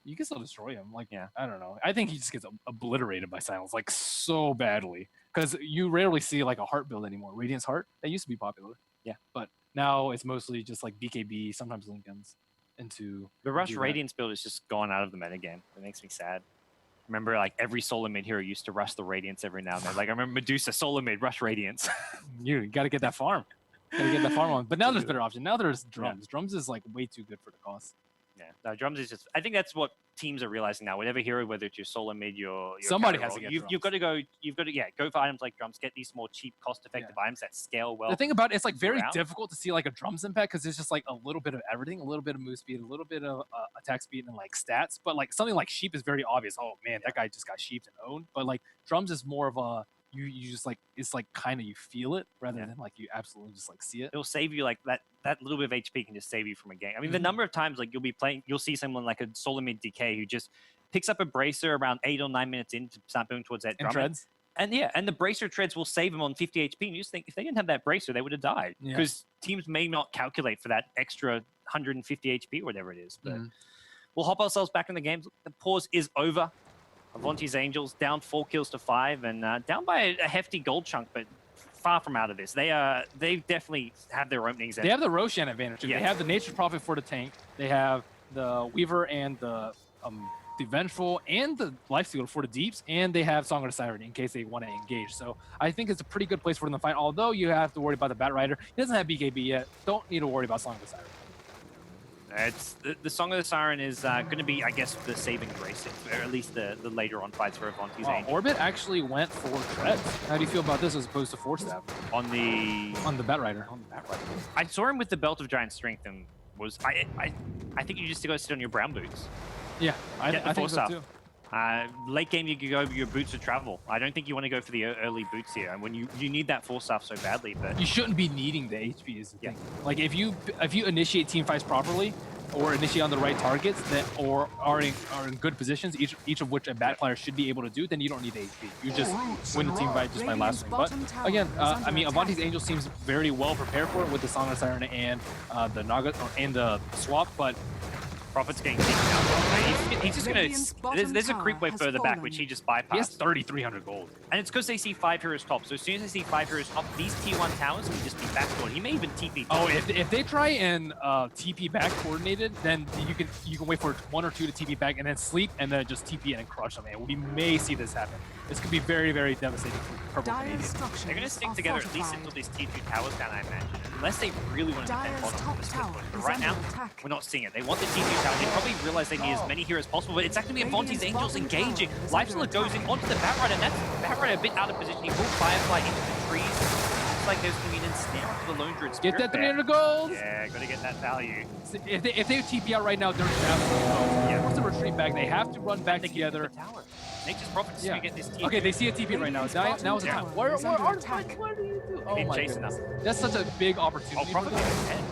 You can still destroy him. Like, Yeah. I don't know. I think he just gets obliterated by Silence, like so badly. Because you rarely see like a Heart build anymore. Radiance Heart, that used to be popular. Yeah. But now it's mostly just like BKB, sometimes Lincolns into the Rush do that. Radiance build is just gone out of the metagame. It makes me sad. Remember, like every solo mid hero used to rush the Radiance every now and then. Like I remember Medusa solo mid rush Radiance. You got to get that farm. Got to get that farm on. But now there's better option. Now there's Drums. Drums is like way too good for the cost. Yeah, no, Drums is just. I think that's what teams are realizing now. Whatever hero, whether it's your solo mid, your Somebody counter has to role, get you've got to go. You've got to go for items like Drums. Get these more cheap, cost-effective items that scale well. The thing about it's like very around. difficult to see like a Drums impact because there's just like a little bit of everything, a little bit of move speed, a little bit of attack speed, and like stats. But like something like Sheep is very obvious. Oh man, that guy just got sheeped and owned. But like Drums is more of a you just like it's like kind of you feel it rather than like you absolutely just like see it. It'll save you like that little bit of HP can just save you from a game. I mean, the Mhm. number of times like you'll see someone like a solo mid DK who just picks up a bracer around 8 or 9 minutes in to start building towards that And drum. treads. And the bracer treads will save him on 50 HP. And you just think if they didn't have that bracer, they would have died Yeah. because teams may not calculate for that extra 150 HP or whatever it is. But Mhm. we'll hop ourselves back in the game. The pause is over. Avantis Angels down 4 kills to 5 and down by a hefty gold chunk, but far from out of this. They definitely have their openings. They have the Roshan advantage. Yeah. They have the Nature's Prophet for the tank. They have the Weaver and the Vengeful and the Lifestealer for the deeps, and they have Song of the Siren in case they want to engage. So I think it's a pretty good place for them to fight. Although you have to worry about the Bat Rider. He doesn't have BKB yet. Don't need to worry about Song of the Siren. It's the Song of the Siren is going to be, I guess, the saving grace, or at least the later on fights for Avantis Angel. Orbit actually went for Treads. How do you feel about this as opposed to Force Stab? On the Bat Rider. I saw him with the Belt of Giant Strength and was I think you just got to sit on your brown boots. Yeah, I think so too. Late game, you could go your boots of travel. I don't think you want to go for the early boots here, and when you need that force staff so badly. But you shouldn't be needing the HP. Is the thing. Like if you initiate team fights properly, or initiate on the right targets or are in good positions, each of which a bat player should be able to do, then you don't need the HP. You just win the team fight just by last ring. But again, I mean, Avantis Angel seems very well prepared for it with the Song of Siren and the Naga and the swap, but Prophet's getting taken out. He's just gonna. There's a creep way further back, which he just bypassed. He has 3,300 gold. And it's because they see 5 heroes top. So as soon as they see 5 heroes top, these T1 towers can just be backdoored. He may even TP. Oh, if they try and TP back coordinated, then you can wait for 1 or 2 to TP back and then sleep and then just TP in and crush them. And we may see this happen. This could be very, very devastating for Purple Canadians. They're going to stick together at least until these T2 towers down, I imagine. Unless they really want to defend bottom. But right now, we're not seeing it. They want the T2 tower. They probably realize they need as many heroes as possible, but it's actually Avantis Angels engaging. Lifestealer goes in onto the Batrider, and that's Batrider a bit out of position. He pulled Firefly into the trees. Looks like there's going to be an ensnare onto the Lone Druid. Get that 300 gold! Yeah, got to get that value. If they TP out right now, they're forced to retreat back. They have to run back together. Nature's Prophet is going to get this TP. Okay, they see a TP right now. Now is the time. What do you do? Oh my goodness. That's such a big opportunity. Oh, Prophet is dead.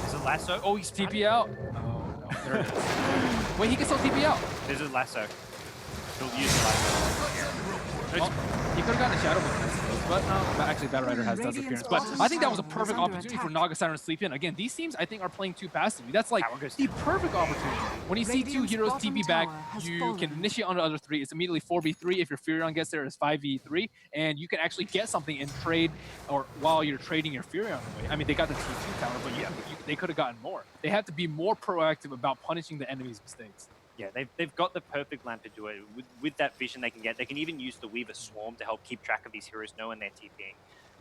There's a lasso. Oh, he's TP out. Oh, no. There it is. Wait, he can still TP out. There's a lasso. He'll use the lasso. He could have gotten a Shadow Blade, I suppose, but no, actually Batrider has Death's Appearance. But I think that was a perfect opportunity for Naga Siren to sleep in. Again, these teams I think are playing too passively. That's like the perfect opportunity. When you see 2 heroes TP back, you can initiate on the other 3. It's immediately 4v3. If your Furion gets there, it's 5v3, and you can actually get something in trade or while you're trading your Furion away. I mean, they got the T2 tower, but they could have gotten more. They have to be more proactive about punishing the enemy's mistakes. Yeah, they've got the perfect land to do it. With that vision they can get, they can even use the Weaver Swarm to help keep track of these heroes knowing they're TPing.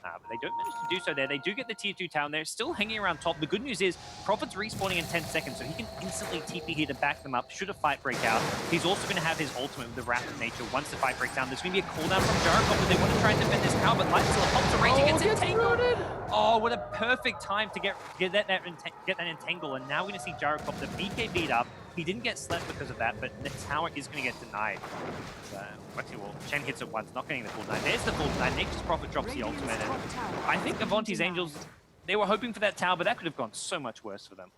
But they don't manage to do so there. They do get the tier 2 town. They're still hanging around top. The good news is Prophet's respawning in 10 seconds, so he can instantly TP here to back them up should a fight break out. He's also going to have his ultimate with the Wrath of Nature once the fight breaks down. There's going to be a cooldown from Jericho, but they want to try and defend this tower, but Lifestealer pops a raging, gets entangled. Oh, what a perfect time to get that entangle, and now we're going to see Jericho, the BK beat up. He didn't get slept because of that, but the tower is going to get denied. Actually, well, Chen hits it once, not getting the full deny. There's the full deny. Nature's Prophet drops the ultimate. And I think Avantis Angels, they were hoping for that tower, but that could have gone so much worse for them.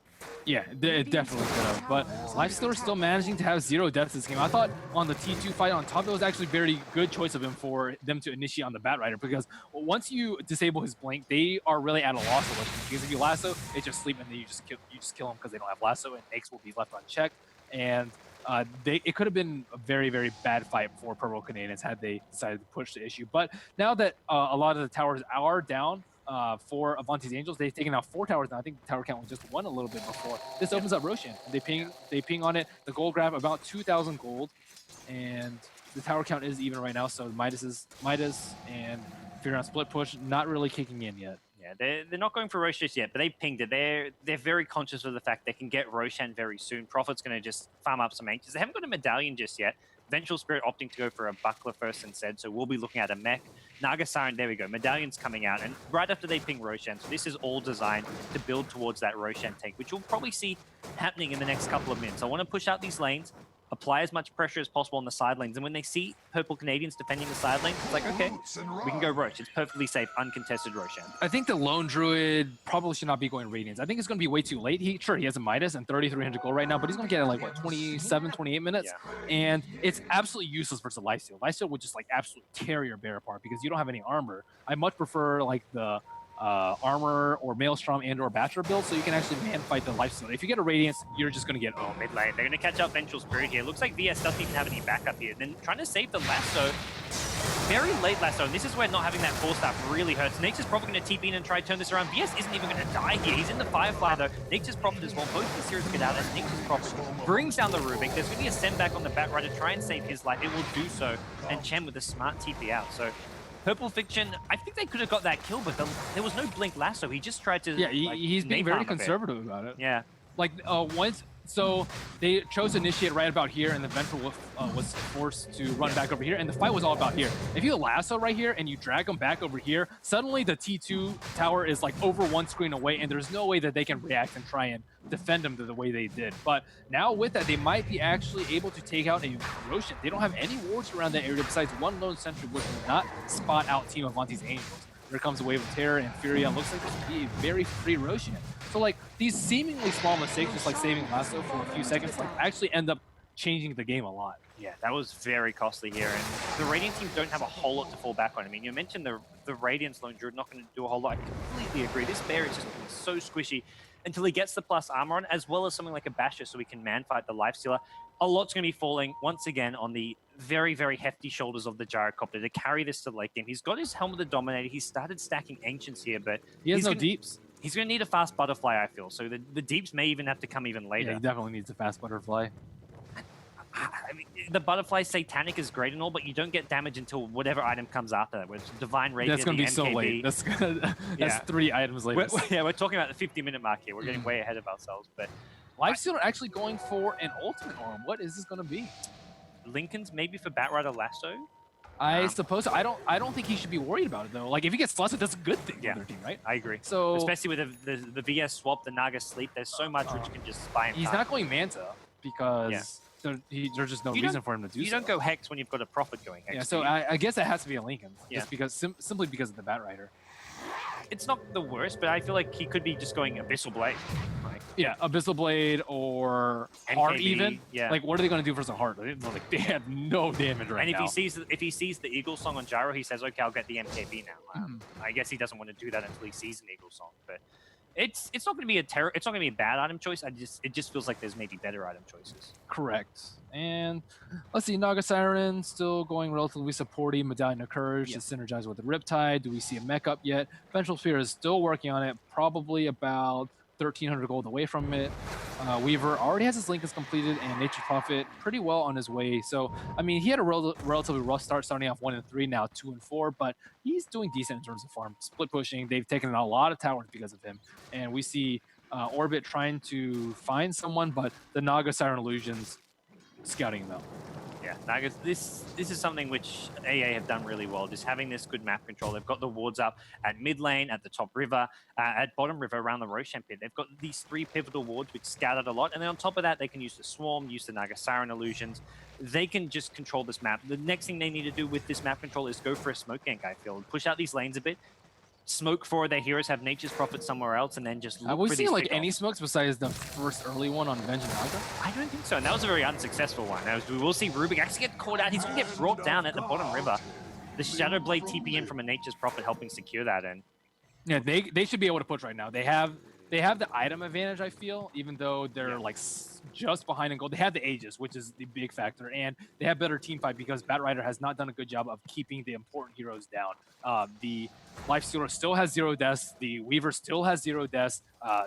Yeah, it definitely could have. But Lifestealer still managing to have 0 deaths this game. I thought on the T2 fight on top, it was actually a very good choice of him for them to initiate on the Batrider, because once you disable his blink, they are really at a loss of what. Because if you lasso, they just sleep and then you just kill them because they don't have lasso, and Nakes will be left unchecked. And it could have been a very, very bad fight for Purple Canadians had they decided to push the issue. But now that a lot of the towers are down for Avantis Angels, they've taken out 4 towers now. I think the tower count was just 1 a little bit before. This opens up Roshan. They ping on it. The gold grab about 2,000 gold, and the tower count is even right now. So Midas and Furion split push not really kicking in yet. Yeah, they're not going for Roche just yet, but they pinged it. They're very conscious of the fact they can get Roshan very soon. Prophet's going to just farm up some Ancients. They haven't got a medallion just yet. Vengeful Spirit opting to go for a buckler first instead, so we'll be looking at a mech. Naga Siren, there we go. Medallion's coming out, and right after they ping Roshan, so this is all designed to build towards that Roshan tank, which you'll probably see happening in the next couple of minutes. I want to push out these lanes, apply as much pressure as possible on the side lanes, and when they see Purple Canadians defending the side lanes, it's like, okay, we can go Roche. It's perfectly safe, uncontested Roshan. I think the Lone Druid probably should not be going Radiance. I think it's going to be way too late. He has a Midas and 3,300 gold right now, but he's going to get like, what, 27, 28 minutes? Yeah. And it's absolutely useless versus Lifesteal. Lifesteal would just like absolutely tear your bear apart because you don't have any armor. I much prefer like the armor or Maelstrom and or Bachelor build, so you can actually man fight the Lifesteal. If you get a Radiance, you're just going to get mid lane. They're going to catch up Vengeful Spirit here. Looks like VS doesn't even have any backup here. Then trying to save the lasso. Very late lasso, and this is where not having that force staff really hurts. Nature's probably going to TP in and try to turn this around. VS isn't even going to die here. He's in the Firefly though. Nature's Prophet as well. Both these heroes get out as Nature's Prophet brings down the Rubik. There's going to be a send back on the Batrider to try and save his life. It will do so. And Chen with a smart TP out. So Purple Fiction, I think they could have got that kill, but there was no Blink Lasso. He just tried to. Yeah, like, he's being very napalm a bit. conservative about it. Yeah. Like so they chose to initiate right about here, and the Ventral was forced to run back over here, and the fight was all about here. If you lasso right here and you drag them back over here, suddenly the T2 tower is like over one screen away, and there's no way that they can react and try and defend them the way they did. But now with that, they might be actually able to take out a Roshan. They don't have any wards around that area besides one lone sentry, which will not spot out Team Avantis Angels. There comes a wave of terror, and Furia looks like this could be a very free Roshan. So like these seemingly small mistakes, just like saving Lasso for a few seconds, like actually end up changing the game a lot. Yeah, that was very costly here, and the Radiant team don't have a whole lot to fall back on. I mean, you mentioned the Radiant's lone druid not going to do a whole lot. I completely agree. This bear is just so squishy until he gets the plus armor on, as well as something like a Basher so he can man-fight the Lifestealer. A lot's going to be falling, once again, on the very, very hefty shoulders of the Gyrocopter to carry this to late game. He's got his Helmet of the Dominator. He started stacking Ancients here, but He has no deeps. He's going to need a fast Butterfly, I feel. So the deeps may even have to come even later. Yeah, he definitely needs a fast Butterfly. I mean, the Butterfly Satanic is great and all, but you don't get damage until whatever item comes after that, which is Divine Rapier, That's going to be so MKB. late. That's Yeah. 3 items later. We're talking about the 50-minute mark here. We're getting way ahead of ourselves, but Lifestealer actually going for an ultimate arm. What is this going to be? Lincoln's maybe for Batrider Lasso. I suppose I don't think he should be worried about it though. Like if he gets Lasso, that's a good thing Yeah. for their team, right? I agree. So Especially with the VS swap, the Naga sleep, there's so much which can just spy and he's time. not going Manta because there's just no You reason don't- for him to do You so. don't go Hex when you've got a Prophet going Hex. Yeah, so do you? I guess it has to be a Lincoln, Yeah. just because simply because of the Batrider. It's not the worst, but I feel like he could be just going Abyssal Blade. Like, Yeah, Abyssal Blade or Heart MKB, even. yeah. Like what are they going to do for some Heart? Like they have no damage right and if now. he sees the Eagle Song on Gyro, he says, "Okay, I'll get the MKB now." I guess he doesn't want to do that until he sees an Eagle Song, but it's not going to be it's not going to be a bad item choice. It just feels like there's maybe better item choices. Correct. And let's see, Naga Siren still going relatively supporty. Medallion of Courage to synergize with the Riptide. Do we see a mech up yet? Vengeful Spear is still working on it, probably about 1,300 gold away from it. Weaver already has his Lincolns completed, and Nature's Prophet pretty well on his way. So, I mean, he had a relatively rough start, starting off 1 and 3, now 2 and 4, but he's doing decent in terms of farm. Split pushing, they've taken a lot of towers because of him. And we see Orbit trying to find someone, but the Naga Siren Illusions scouting him out. Yeah, Nagas, this is something which AA have done really well, just having this good map control. They've got the wards up at mid lane, at the top river, at bottom river around the Roshan pit. They've got these 3 pivotal wards which scattered a lot, and then on top of that, they can use the Swarm, use the Naga Siren Illusions. They can just control this map. The next thing they need to do with this map control is go for a smoke gank, I feel. Push out these lanes a bit, smoke 4 of their heroes, have Nature's Prophet somewhere else, and then just look We've for seen these like pickoffs. any smokes besides the first early one on Venge and Naga. I don't think so, and that was a very unsuccessful one. As we will see Rubik actually get caught out. He's going to get brought down at the bottom river. The Shadow Blade TP in from a Nature's Prophet helping secure that, and Yeah, they should be able to push right now. They have the item advantage, I feel, even though they're like just behind in gold. They have the Aegis, which is the big factor, and they have better team fight because Batrider has not done a good job of keeping the important heroes down. The Lifestealer still has 0 deaths. The Weaver still has 0 deaths.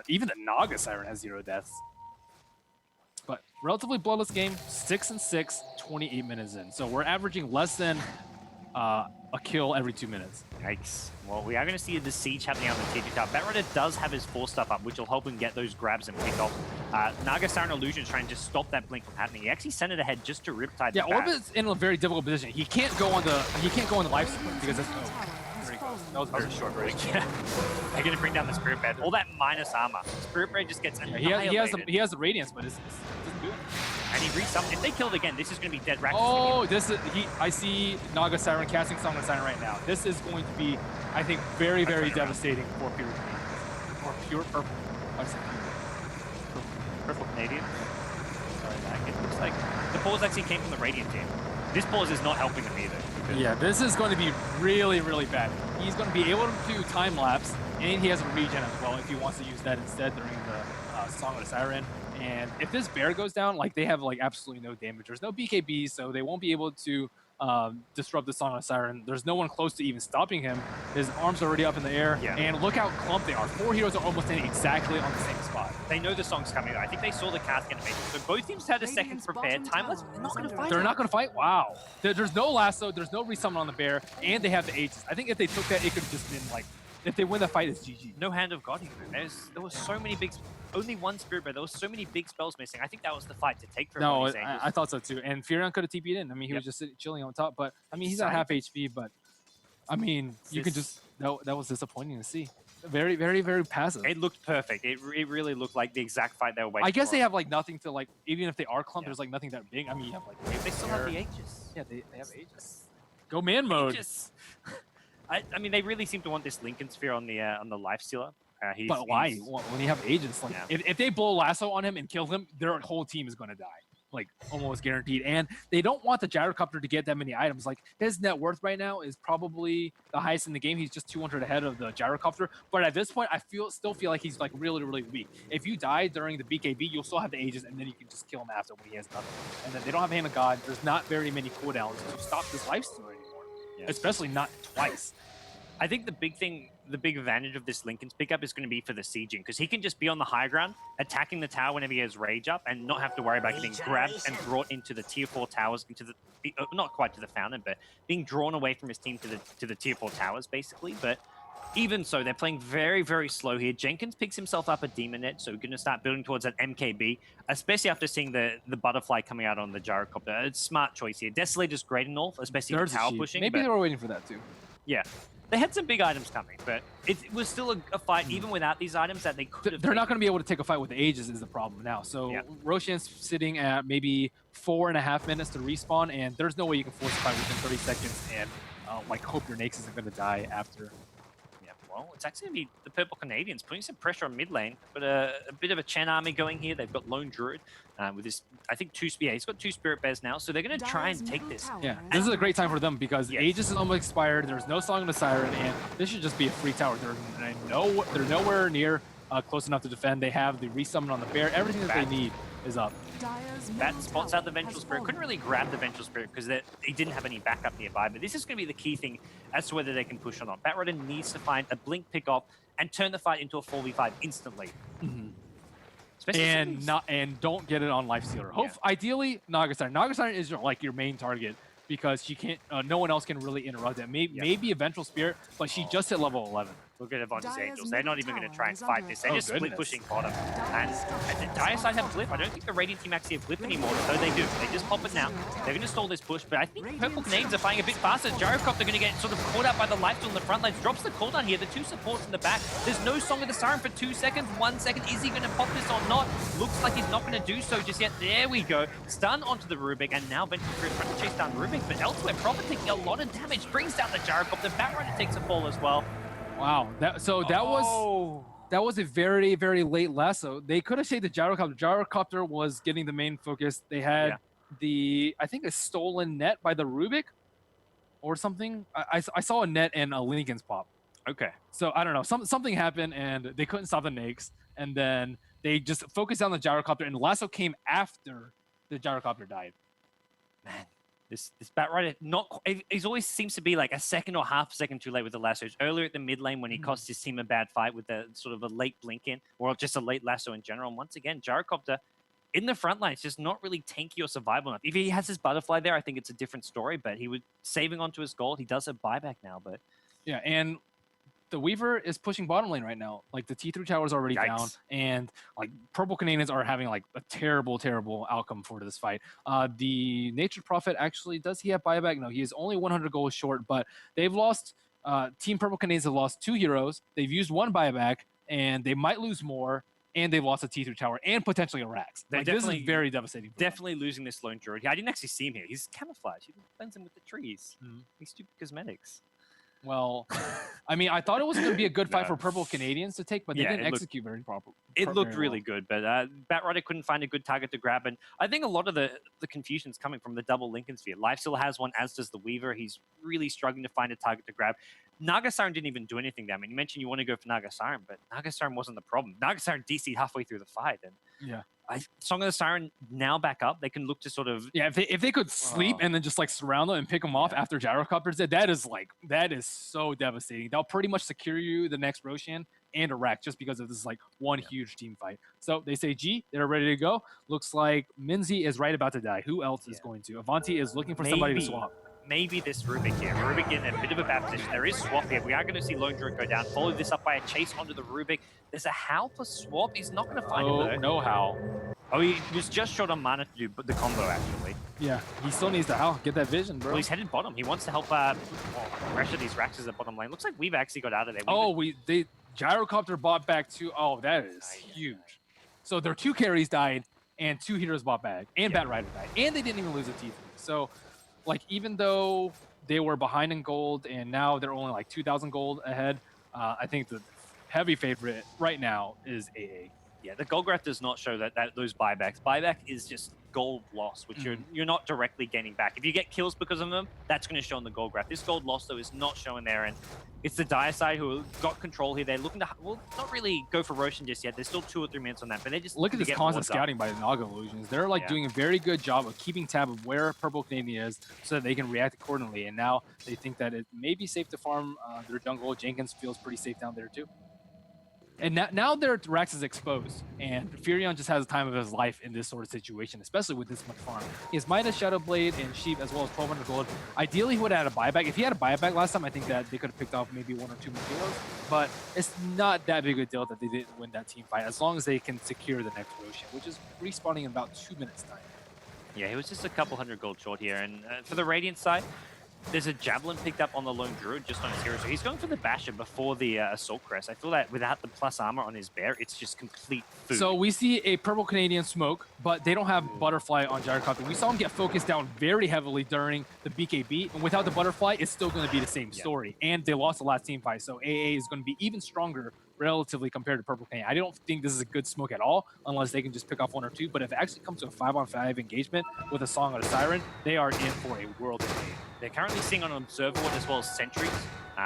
Even the Naga Siren has 0 deaths. But relatively bloodless game, 6 and 6, 28 minutes in. So we're averaging less than a kill every 2 minutes. yikes. Well, we are going to see the siege happening on the TP tower. Batrider does have his 4 stuff up, which will help him get those grabs and pick off. Naga Siren Illusion is trying to stop that blink from happening. He actually sent it ahead just to Riptide. Yeah, the back. Orbit's in a very difficult position. He can't go on the life support because that's there he goes. That was That was a short break. Yeah. They're going to bring down the Spirit Blade. All that minus armor. Spirit Blade just gets annihilated. He has the radiance, but it's doesn't do it. And he resummons. If they kill it again, this is going to be dead. Rax Oh, I see Naga Siren casting Song of Siren right now. This is going to be, I think, very, very devastating for pure Canadians. Or pure purple. I said Purple Canadian. Sorry, Mac. It looks like the pause actually came from the Radiant team. This pause is not helping them either. yeah, this is going to be really, really bad. He's going to be able to time lapse, and he has a regen as well if he wants to use that instead during the Song of the Siren. And if this bear goes down, like they have like absolutely no damage. There's no BKB, so they won't be able to disrupt the Song of Siren. There's no one close to even stopping him. His arms are already up in the air, and look how clumped they are. 4 heroes are almost in exactly on the same spot. They know the song's coming. I think they saw the cast animation. So both teams had a second prepared. Timeless, they're not going to fight. They're not going to fight? Wow. There's no lasso, there's no resummon on the bear, and they have the Aegis. I think if they took that, it could have just been like, if they win the fight, it's GG. No Hand of God even. There was so many big, only one Spirit Bear. There was so many big spells missing. I think that was the fight to take for No, Avantis Angels. I thought so too. And Furion could have TP'd in. I mean, he was just chilling on top, but I mean, he's at half HP, but I mean, you could just, that was disappointing to see. Very, very, very passive. It looked perfect. It really looked like the exact fight they were waiting for. I guess they have like nothing to like, even if they are clumped, there's like nothing that big. I mean, you have like, they still have the Aegis. Yeah, they have Aegis. Go man mode. Aegis. I mean, they really seem to want this Lincoln Sphere on the Life Stealer. But why? When you have Aegis, like if they blow lasso on him and kill him, their whole team is going to die. Like almost guaranteed. And they don't want the gyrocopter to get that many items. Like his net worth right now is probably the highest in the game. He's just 200 ahead of the gyrocopter. But at this point, I still feel like he's like really, really weak. If you die during the BKB, you'll still have the Aegis, and then you can just kill him after when he has nothing. And then they don't have Hand of God. There's not very many cooldowns to stop this lifesteal anymore. Especially not twice. I think the big advantage of this Lincoln's pickup is going to be for the sieging, because he can just be on the high ground, attacking the tower whenever he has rage up, and not have to worry about getting grabbed and brought into the tier 4 towers, into the not quite to the fountain, but being drawn away from his team to the tier 4 towers, basically. But even so, they're playing very, very slow here. Jenkins picks himself up a Demon Edge, so we're going to start building towards that MKB, especially after seeing the butterfly coming out on the gyrocopter. It's a smart choice here. Desolator's great and all, especially for tower pushing. Maybe they were waiting for that too. Yeah. They had some big items coming, but it was still a fight, even without these items, that they could have They're not going to be able to take a fight with the Aegis is the problem now. So Roshan's sitting at maybe 4.5 minutes to respawn, and there's no way you can force a fight within 30 seconds and like hope your Nax isn't going to die after. Yeah, well, it's actually going to be the Purple Canadians putting some pressure on mid lane. But a bit of a Chen army going here. They've got Lone Druid with his, I think, he's got 2 Spirit Bears now, so they're going to try and take this. Yeah, this is a great time for them because Aegis is almost expired. There's no Song of the Siren, and this should just be a free tower. They're nowhere near close enough to defend. They have the resummon on the bear. Everything that they need is up. That spots out the Vengeful Spirit. Couldn't really grab the Vengeful Spirit because he didn't have any backup nearby. But this is going to be the key thing as to whether they can push or not. Batrider needs to find a blink pick off and turn the fight into a 4v5 instantly. And don't get it on Lifestealer. Ideally, Nagasarn. Nagasarn is your main target because she can't. No one else can really interrupt it. Maybe a Vengeful Spirit, but she just hit level 11. Look at Avantis Angels. They're not even going to try and fight this. They're just split pushing bottom. And the Dire side have Blip. I don't think the Radiant team actually have Blip anymore, so they do. They just pop it now. They're going to stall this push, but I think Purple Canadians are fighting a bit faster. Gyrocopter are going to get sort of caught out by the lifesteal in the front lines. Drops the cooldown here. The 2 supports in the back. There's no Song of the Siren for 2 seconds. 1 second. Is he going to pop this or not? Looks like he's not going to do so just yet. There we go. Stun onto the Rubik, and now Vengeful Spirit trying to chase down Rubik, but elsewhere, Prophet taking a lot of damage. Brings down the Gyrocopter. Batrider takes a fall as well. Wow, that was a very, very late lasso. They could have saved the gyrocopter. Gyrocopter was getting the main focus. They had I think a stolen net by the Rubik or something. I saw a net and a Lincoln's pop. Okay. So I don't know. Something happened and they couldn't stop the Nax. And then they just focused on the gyrocopter, and the lasso came after the gyrocopter died. Man. This Batrider, he always seems to be like a second or half a second too late with the lassos. Earlier at the mid lane when he cost his team a bad fight with the sort of a late blink in, or just a late lasso in general. And once again, Gyrocopter in the front line is just not really tanky or survival enough. If he has his butterfly there, I think it's a different story, but he was saving onto his gold. He does have buyback now, but... Yeah, and the Weaver is pushing bottom lane right now. Like the T3 tower is already down, and like Purple Canadians are having like a terrible, terrible outcome for this fight. The Nature Prophet actually, does he have buyback? No, he is only 100 goals short, but they've lost, Team Purple Canadians have lost 2 heroes. They've used 1 buyback, and they might lose more, and they've lost a T3 tower and potentially a Rax. Like, this is very devastating. Definitely losing this Lone Druid. I didn't actually see him here. He's camouflage. He blends in with the trees. He's stupid cosmetics. Well, I mean, I thought it was going to be a good fight for Purple Canadians to take, but they didn't execute very properly. It looked really good, but Batrider couldn't find a good target to grab, and I think a lot of the confusion is coming from the double Lincoln Sphere. Lifesteal has one, as does the Weaver. He's really struggling to find a target to grab. Nagasarn didn't even do anything there. I mean, you mentioned you want to go for Nagasarn, but Nagasarn wasn't the problem. Nagasarn DC'd halfway through the fight, and Song of the Siren now back up. They can look to sort of Yeah, if they could sleep and then just like surround them and pick them off after Gyrocopter's dead, that is so devastating. They'll pretty much secure you the next Roshan and a Rack just because of this like one huge team fight. So they say G, they're ready to go. Looks like Minzy is right about to die. Who else is going to? Avanti is looking for somebody to swap. Maybe this Rubik here. Rubik in a bit of a bad position. There is swap here. We are going to see Lone Druid go down. Follow this up by a chase onto the Rubik. There's a Howl for swap. He's not going to find him though. No Howl. Oh, he was just short on mana to do the combo, actually. Yeah, he still needs the Howl. Get that vision, bro. Well, he's headed bottom. He wants to help pressure these Racks at the bottom lane. Looks like we've actually got out of there. They Gyrocopter bought back too. Oh, that is huge. So their 2 carries died, and 2 heroes bought back, and Bat Rider died, and they didn't even lose a T3. So, like, even though they were behind in gold, and now they're only like 2,000 gold ahead, I think the heavy favorite right now is AA. Yeah, the gold graph does not show that those buybacks. Buyback is just gold loss, which you're not directly gaining back. If you get kills because of them, that's going to show on the gold graph. This gold loss, though, is not showing there, and it's the Dire side who got control here. They're looking to, well, not really go for Roshan just yet. There's still 2 or 3 minutes on that, but they just look at this constant scouting by the Naga Illusions. They're like doing a very good job of keeping tab of where Purple Canadian is so that they can react accordingly. And now they think that it may be safe to farm their jungle. Jenkins feels pretty safe down there too. And now their Rax is exposed, and Furion just has the time of his life in this sort of situation, especially with this much farm. He has Midas, Shadow Blade, and Sheep, as well as 1,200 gold. Ideally, he would have had a buyback. If he had a buyback last time, I think that they could have picked off maybe 1 or 2 more heroes, but it's not that big a deal that they didn't win that team fight, as long as they can secure the next Roshan, which is respawning in about 2 minutes time. Yeah, he was just a couple hundred gold short here, and for the Radiant side, there's a Javelin picked up on the Lone Druid just on his hero, so he's going for the Basher before the Assault Crest. I feel that without the plus armor on his bear, it's just complete food. So we see a Purple Canadian smoke, but they don't have Butterfly on Gyrocopter. We saw him get focused down very heavily during the BKB, and without the Butterfly, it's still going to be the same story. And they lost the last team fight, so AA is going to be even stronger relatively compared to Purple Canadian. I don't think this is a good smoke at all, unless they can just pick off 1 or 2, but if it actually comes to a 5-on-5 engagement with a Song of the Siren, they are in for a world of pain. They're currently seeing on Observer Ward as well as sentries.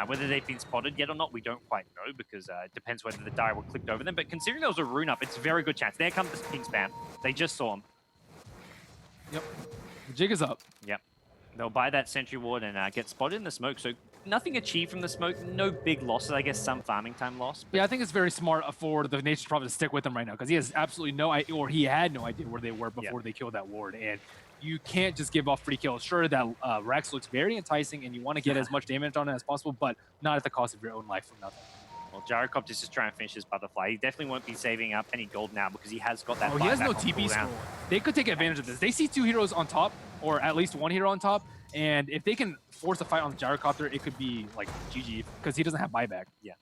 Whether they've been spotted yet or not, we don't quite know because it depends whether the die were clicked over them. But considering there was a rune up, it's a very good chance. There comes the ping spam. They just saw him. Yep. The jig is up. Yep. They'll buy that sentry ward and get spotted in the smoke. So nothing achieved from the smoke. No big losses. I guess some farming time loss. Yeah, I think it's very smart for the Nature's Prophet to stick with them right now because he has absolutely no idea, or he had no idea where they were before they killed that ward. And you can't just give off free kills. Sure, that Rex looks very enticing, and you want to get as much damage on it as possible, but not at the cost of your own life for nothing. Well, Gyrocopter's just trying to finish his Butterfly. He definitely won't be saving up any gold now because he has got that. Oh, he has no TP scroll. They could take advantage of this. They see 2 heroes on top, or at least 1 hero on top, and if they can force a fight on the Gyrocopter, it could be like GG because he doesn't have buyback. Yeah.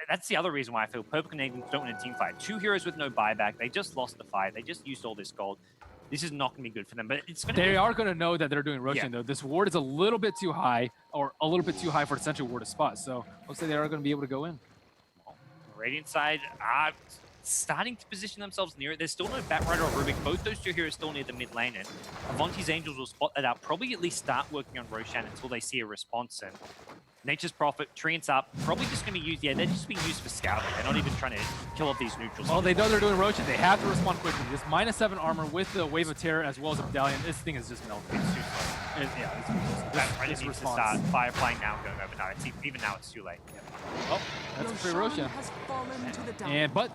That's the other reason why I feel Purple Canadians don't win a team fight. 2 heroes with no buyback. They just lost the fight. They just used all this gold. This is not going to be good for them, but it's going to They are going to know that they're doing Roshan, though. This ward is a little bit too high, or a little bit too high for the Sentry ward to spot, so looks like they are going to be able to go in. Radiant side are starting to position themselves near it. There's still no Batrider or Rubik. Both those 2 heroes still near the mid lane, and Avantis Angels will spot that out. Probably at least start working on Roshan until they see a response. And Nature's Prophet, Treant's up. Probably just going to be used, they're just being used for scouting. They're not even trying to kill off these neutrals. Well, they know they're doing Roshan. They have to respond quickly. This -7 armor with the Wave of Terror as well as a Medallion. This thing is just melting. It's too slow. Batrider needs to start fireflying now and going over now. Even now, it's too late. Oh, that's a free Roshan. Has fallen to the But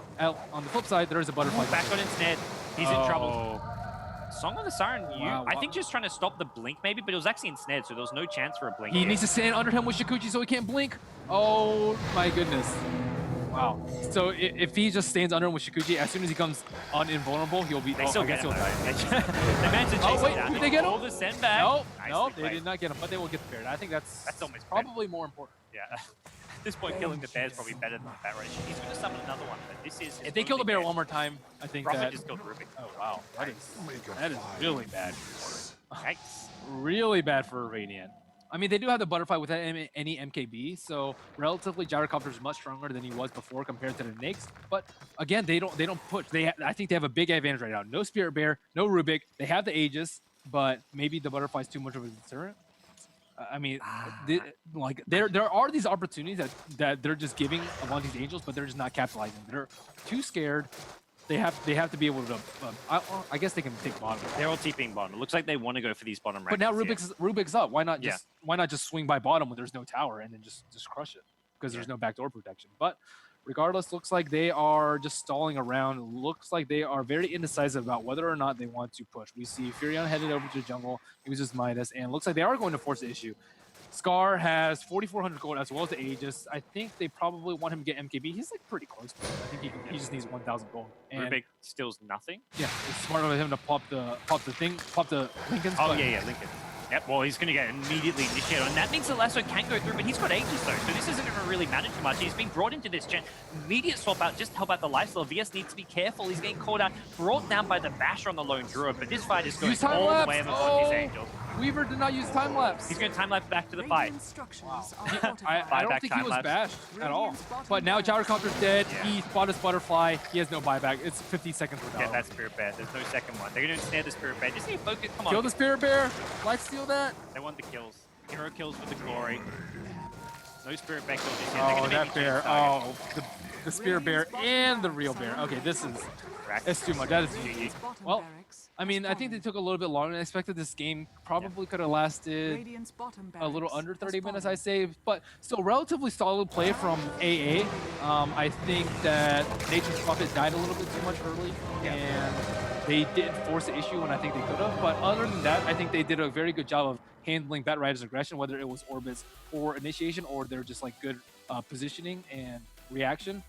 on the flip side, there is a Butterfly. Back on Ensnared. He's in trouble. Song of the Siren, I think just trying to stop the blink maybe, but it was actually ensnared, so there was no chance for a blink. He needs to stand under him with Shikuchi so he can't blink. Oh my goodness. Wow. So if he just stands under him with Shikuchi, as soon as he comes invulnerable, he'll be. They still get him. They managed to chase him. Down. Did they get him? The send back. No, they did not get him, but they will get the bear. I think that's almost probably more important. Yeah. At this point, killing the bear is probably better than the bat race. He's going to summon another one, but this is... If they kill the bear one more time, I think Prophet just killed Rubik. Oh, wow. That is really bad. Yikes. Really bad for Radiant. I mean, they do have the Butterfly without any MKB, so relatively Gyrocopter is much stronger than he was before compared to the Nyx. But again, they don't push. I think they have a big advantage right now. No Spirit Bear, no Rubik. They have the Aegis, but maybe the Butterfly is too much of a deterrent. I mean, there are these opportunities that they're just giving Avantis Angels, but they're just not capitalizing. They're too scared they have to be able to. I guess they can take bottom. They're all TPing bottom. It looks like they want to go for these bottom ranks. But now Rubik's up. Why not Yeah. just swing by bottom when there's no tower and then just crush it because there's no backdoor protection. But regardless, looks like they are just stalling around. Looks like they are very indecisive about whether or not they want to push. We see Furion headed over to jungle, uses Midas, and looks like they are going to force the issue. Scar has 4,400 gold as well as the Aegis. I think they probably want him to get MKB. He's like pretty close to it. I think he just needs 1,000 gold. And Rubik steals nothing. yeah, it's smart of him to pop the Lincolns. Oh, but yeah, Lincoln. Yep, well, he's going to get immediately initiated, and that means the lasso can go through, but he's got Aegis, though, so this isn't going to really matter too much. He's being brought into this gen. Immediate swap out just to help out the lifesteal. VS needs to be careful. He's getting caught out, brought down by the basher on the lone druid, but this fight is going all the way over his Angels. Weaver did not use time lapse. He's going to time lapse back to the fight. I don't think he was bashed at all. But now Gyrocopter's dead. Yeah. He spotted his butterfly. He has no buyback. It's 50 seconds without. Yeah, that's Spirit Bear. There's no second one. They're going to ensnare the Spirit Bear. Just need to focus. Come on. Kill the Spirit Bear. Life steal that. They want the kills. Hero kills with the glory. No Spirit Bear kills just yet. They're Oh, gonna that make bear. each target. Oh, the Spirit Bear and the real bear. Okay, this is it's too much. That is GG. Well, I mean, I think they took a little bit longer than I expected. This game probably could have lasted a little under 30 minutes, I say, but still relatively solid play from AA. I think that Nature's Prophet died a little bit too much early, and they did force the issue when I think they could have. But other than that, I think they did a very good job of handling Batrider's aggression, whether it was orbits or initiation, or they're just like good positioning and reaction.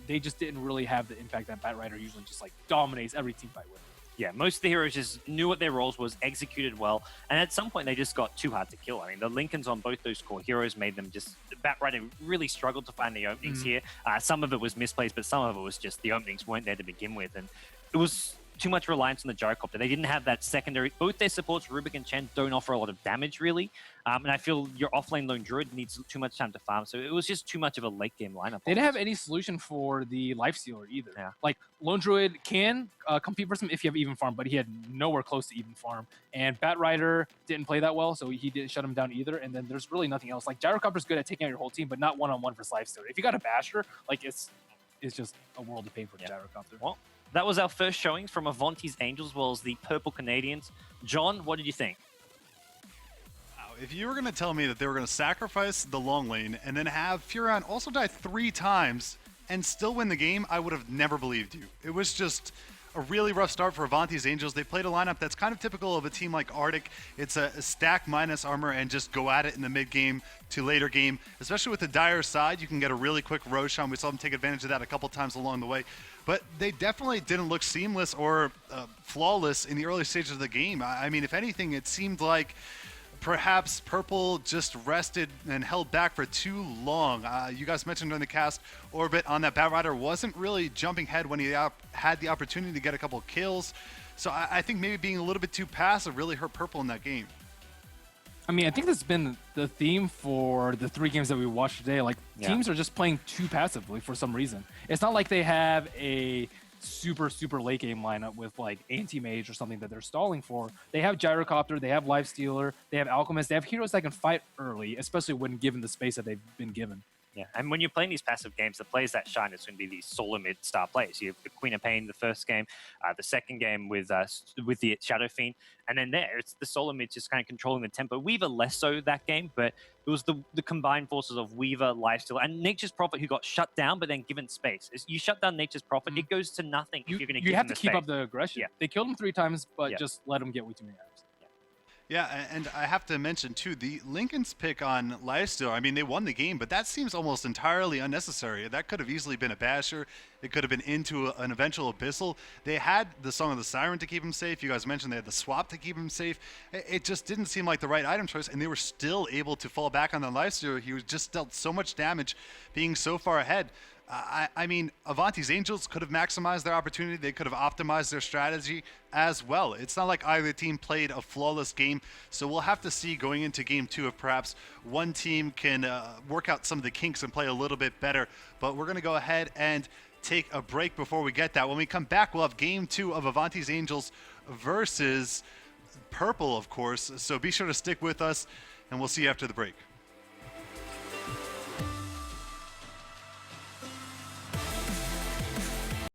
They just didn't really have the impact that Batrider usually just like dominates every team fight with. Yeah, most of the heroes just knew what their roles was, executed well, and at some point they just got too hard to kill. I mean, the Lincolns on both those core heroes made them just... Batrider really struggled to find the openings here. Some of it was misplaced, but some of it was just the openings weren't there to begin with, and it was too much reliance on the Gyrocopter. They didn't have that secondary... Both their supports, Rubik and Chen, don't offer a lot of damage, really. And I feel your offlane Lone Druid needs too much time to farm, so it was just too much of a late-game lineup. They didn't have any solution for the Lifestealer either. Yeah. Like, Lone Druid can compete for some if you have even farm, but he had nowhere close to even farm. And Batrider didn't play that well, so he didn't shut him down either. And then there's really nothing else. Like, Gyrocopter's good at taking out your whole team, but not one-on-one for Lifestealer. If you got a Basher, like, it's just a world of pain for Gyrocopter. Well, that was our first showings from Avantis Angels, as well as the Purple Canadians. John, what did you think? If you were going to tell me that they were going to sacrifice the long lane and then have Furion also die 3 times and still win the game, I would have never believed you. It was just a really rough start for Avantis Angels. They played a lineup that's kind of typical of a team like Arctic. It's a stack minus armor and just go at it in the mid game to later game. Especially with the Dire side, you can get a really quick Roshan. We saw them take advantage of that a couple times along the way. But they definitely didn't look seamless or flawless in the early stages of the game. I mean, if anything, it seemed like perhaps Purple just rested and held back for too long. You guys mentioned during the cast, Orbit on that Batrider wasn't really jumping head when he had the opportunity to get a couple kills. So I think maybe being a little bit too passive really hurt Purple in that game. I mean, I think that's been the theme for the 3 games that we watched today. Like, teams are just playing too passively for some reason. It's not like they have a super late game lineup with like anti-mage or something that they're stalling for. They have Gyrocopter, they have Lifestealer, they have Alchemist, they have heroes that can fight early, especially when given the space that they've been given. Yeah, and when you're playing these passive games, the players that shine is going to be these solo mid-star players. You have the Queen of Pain the first game, the second game with the Shadow Fiend, and then it's the solo mid just kind of controlling the tempo. Weaver less so that game, but it was the combined forces of Weaver, Lifesteal, and Nature's Prophet who got shut down, but then given space. You shut down Nature's Prophet, it goes to nothing if you're going to give him the space. You have to keep up the aggression. Yeah. They killed him 3 times, but just let him get way too many items. Yeah, and I have to mention, too, the Lincoln's pick on Lifesteal, I mean, they won the game, but that seems almost entirely unnecessary. That could have easily been a Basher. It could have been into an eventual Abyssal. They had the Song of the Siren to keep him safe. You guys mentioned they had the Swap to keep him safe. It just didn't seem like the right item choice, and they were still able to fall back on the Lifesteal. He was just dealt so much damage being so far ahead. I mean, Avantis Angels could have maximized their opportunity. They could have optimized their strategy as well. It's not like either team played a flawless game, so we'll have to see going into Game 2 if perhaps one team can work out some of the kinks and play a little bit better. But we're going to go ahead and take a break before we get that. When we come back, we'll have Game 2 of Avantis Angels versus Purple, of course. So be sure to stick with us, and we'll see you after the break.